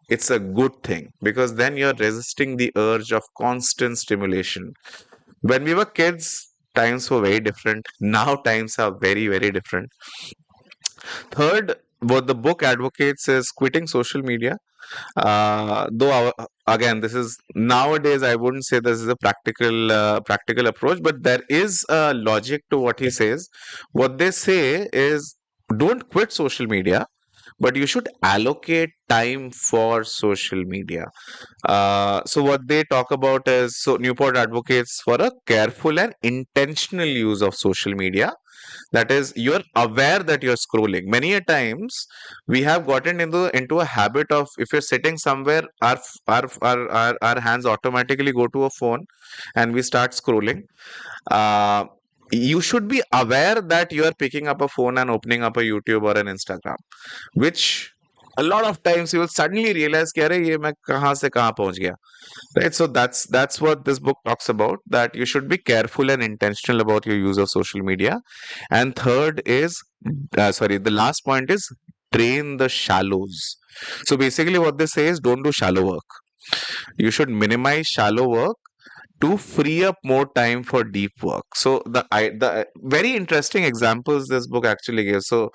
it's a good thing because then you're resisting the urge of constant stimulation. When we were kids, times were very different. Now, times are very, very different. Third, what the book advocates is quitting social media. Again, this is nowadays. I wouldn't say this is a practical approach, but there is a logic to what he says. What they say is, don't quit social media, but you should allocate time for social media. So what they talk about is, so Newport advocates for a careful and intentional use of social media. That is, you're aware that you're scrolling. Many a times we have gotten into a habit of, if you're sitting somewhere, our hands automatically go to a phone and we start scrolling. uh, you should be aware that you are picking up a phone and opening up a YouTube or an Instagram, which a lot of times you will suddenly realize कि अरे ये मैं कहाँ से कहाँ पहुँच गया, right? So that's what this book talks about, that you should be careful and intentional about your use of social media. And third is the last point is drain the shallows. So basically what they say is, don't do shallow work. You should minimize shallow work to free up more time for deep work. So the very interesting examples this book actually gives. So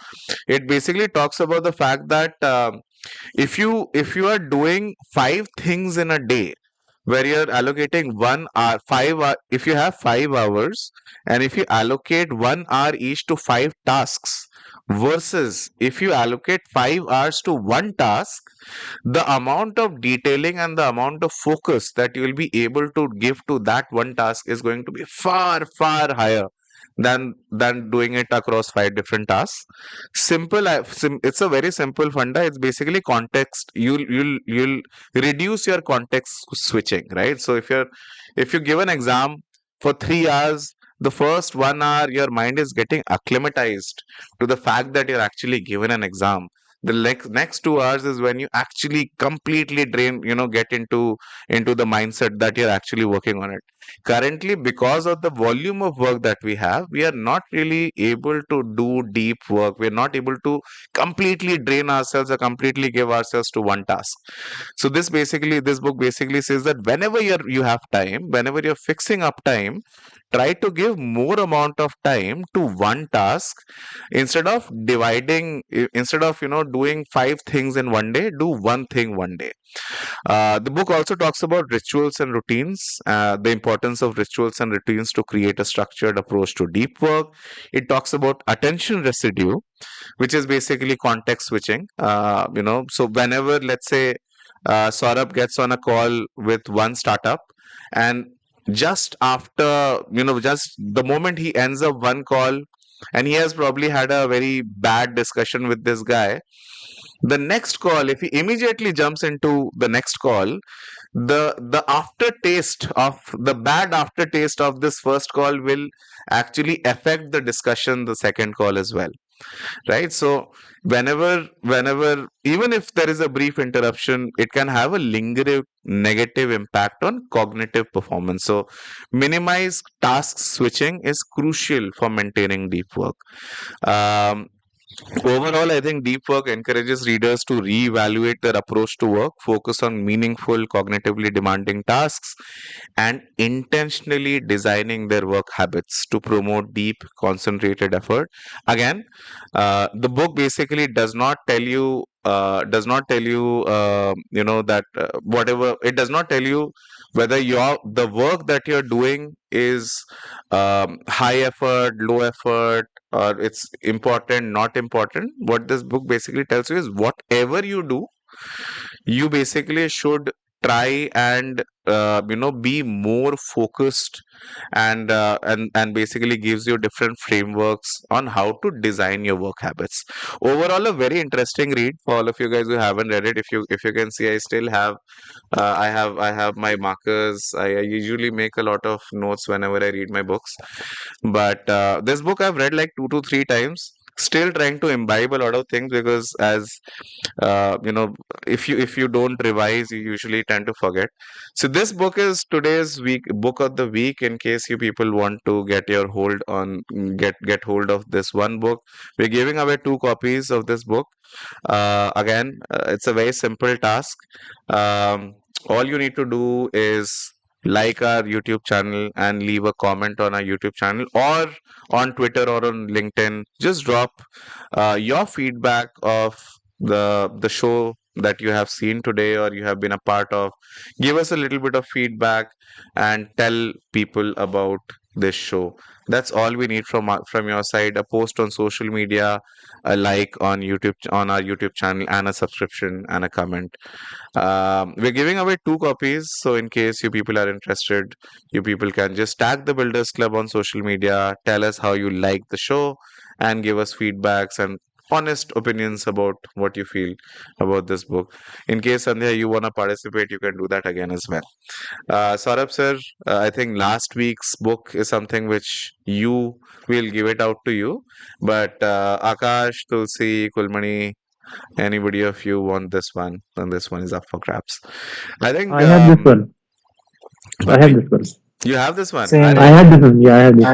it basically talks about the fact that if you are doing five things in a day, where you're allocating 1 hour, 5 hour, if you have 5 hours, and if you allocate 1 hour each to five tasks, versus if you allocate 5 hours to one task, the amount of detailing and the amount of focus that you will be able to give to that one task is going to be far, far higher than doing it across five different tasks. It's a very simple funda. It's basically context. You'll reduce your context switching, right? So if you give an exam for 3 hours, the first 1 hour your mind is getting acclimatized to the fact that you're actually given an exam. The next 2 hours is when you actually completely get into the mindset that you're actually working on it. Currently, because of the volume of work that we have, we are not really able to do deep work. We're not able to completely drain ourselves or completely give ourselves to one task. So this book basically says that whenever you have time, whenever you're fixing up time try to give more amount of time to one task instead of instead of doing five things in one day, do one thing one day. The book also talks about rituals and routines, the importance of rituals and routines to create a structured approach to deep work. It talks about attention residue, which is basically context switching. So whenever, let's say, Saurabh gets on a call with one startup, and just after, just the moment he ends up one call, and he has probably had a very bad discussion with this guy, the next call, if he immediately jumps into the next call, the aftertaste of the bad aftertaste of this first call will actually affect the discussion the second call as well, right? So whenever even if there is a brief interruption, it can have a lingering negative impact on cognitive performance. So minimize task switching is crucial for maintaining deep work. um, Overall, I think deep work encourages readers to reevaluate their approach to work, focus on meaningful, cognitively demanding tasks, and intentionally designing their work habits to promote deep, concentrated effort. Again, the book basically does not tell you that whatever it does not tell you whether the work that you're doing is high effort, low effort, or it's important, not important. What this book basically tells you is whatever you do, you basically should try and be more focused, and basically gives you different frameworks on how to design your work habits. Overall, a very interesting read for all of you guys who haven't read it. If you can see, I still have I have my markers. I usually make a lot of notes whenever I read my books. But this book I've read like 2 to 3 times. Still trying to imbibe a lot of things, because as uh, you know, if you don't revise, you usually tend to forget. So this book is today's week book of the week. In case you people want to get hold of this one book, we're giving away 2 copies of this book. Again, it's a very simple task. Um, all you need to do is like our YouTube channel and leave a comment on our YouTube channel, or on Twitter or on LinkedIn. Just drop your feedback of the show that you have seen today or you have been a part of. Give us a little bit of feedback and tell people about this show. That's all we need from your side. A post on social media, a like on YouTube on our YouTube channel, and a subscription and a comment. We're giving away 2 copies, so in case you people are interested, you people can just tag the Builders Club on social media, tell us how you like the show, and give us feedbacks and honest opinions about what you feel about this book. In case Sandhya, you want to participate, you can do that again as well. Saurabh sir, I think last week's book is something which you will give it out to you, but Akash, Tulsi, Kulmani, anybody of you want this one, then this one is up for grabs. I think I have this one. I have this one. you have this one. Same. I had this one. Yeah, I have this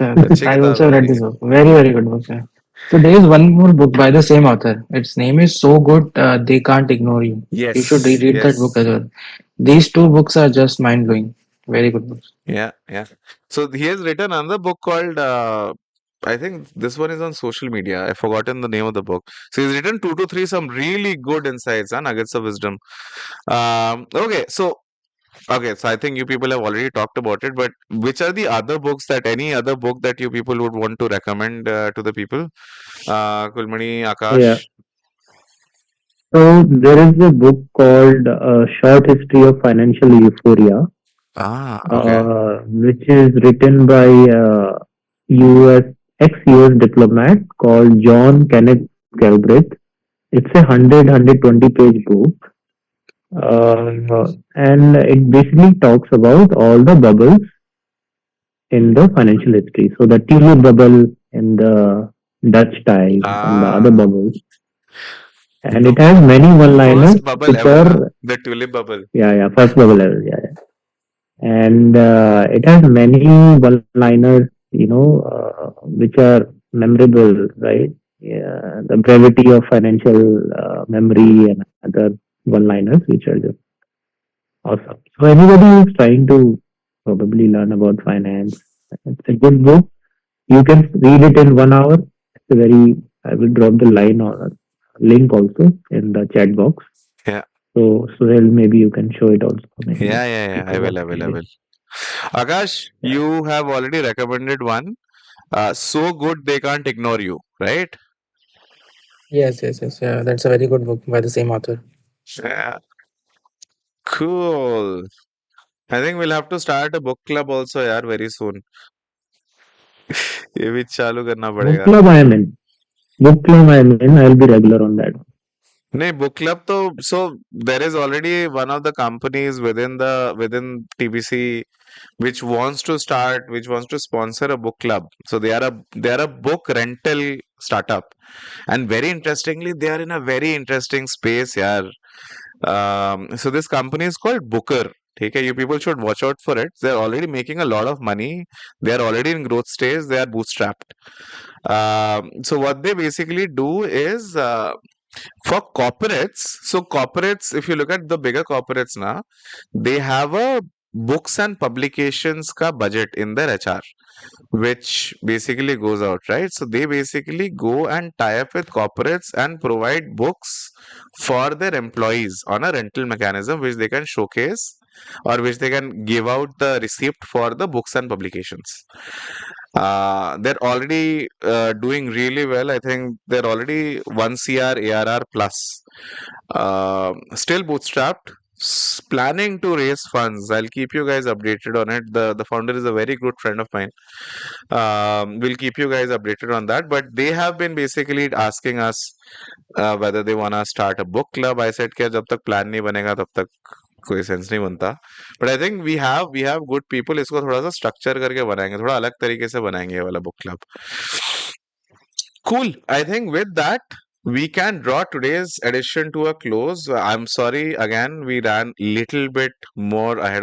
one. I also read this book. Very, very good book. Yeah. So there is one more book by the same author. Its name is So Good They Can't Ignore You. Yes. You should read that book as well. These 2 books are just mind blowing. Very good books. Yeah, yeah. So he has written another book called I think this one is on social media. I've forgotten the name of the book. So he's written 2 to 3 some really good insights and nuggets of wisdom. Okay, so I think you people have already talked about it, but which are the other books any other book that you people would want to recommend to the people? Kulmani, Akash. Yeah. So there is a book called Short History of Financial Euphoria, Okay. which is written by US ex-US diplomat called John Kenneth Galbraith. It's a 120 page book, and it basically talks about all the bubbles in the financial history. So the tulip bubble in the Dutch time and the other bubbles. And it has many one-liners First bubble which ever, are the tulip bubble. first bubble ever, and it has many one-liners, which are memorable, right? Yeah, the brevity of financial memory and other one-liners which are just awesome. So anybody who's trying to probably learn about finance, It's a good book. You can read it in 1 hour. It's a very. I will drop the line or link also in the chat box. Yeah. So Suhail, maybe you can show it also. Maybe Yeah. I people will. want to read it. Akash, Yeah. you have already recommended one. So good they can't ignore you, right? Yes. Yeah, that's a very good book by the same author. Yeah. Cool. I think we'll have to start a book club also, yaar, very soon. ये भी चालू करना Book पड़ेगा. club I am in. Book club I am in. I'll be regular on that. नहीं, book club तो so there is already one of the companies within TBC which wants to sponsor a book club. So they are a book rental startup, and very interestingly, they are in a very interesting space, yaar. So this company is called Booker. Okay, you people should watch out for it. They're already making a lot of money. They are already in growth stage. They are bootstrapped. So what they basically do is for corporates. So corporates, if you look at the bigger corporates now, they have a books and publications ka budget in their HR, which basically goes out, right? So they basically go and tie up with corporates and provide books for their employees on a rental mechanism, which they can showcase or which they can give out the receipt for the books and publications. They're already doing really well. I think they're already 1 CR ARR plus. Still bootstrapped. Planning to raise funds. I'll keep you guys updated on it. The founder is a very good friend of mine. We'll keep you guys updated on that. But they have been basically asking us whether they wanna start a book club. I said कि जब तक plan नहीं बनेगा तब तक कोई sense नहीं बनता. But I think we have good people. इसको थोड़ा सा स्ट्रक्चर करके बनाएंगे, थोड़ा अलग तरीके से बनाएंगे ये वाला book club. Cool. I think with that, we can draw today's edition to a close. I'm sorry again, we ran little bit more ahead of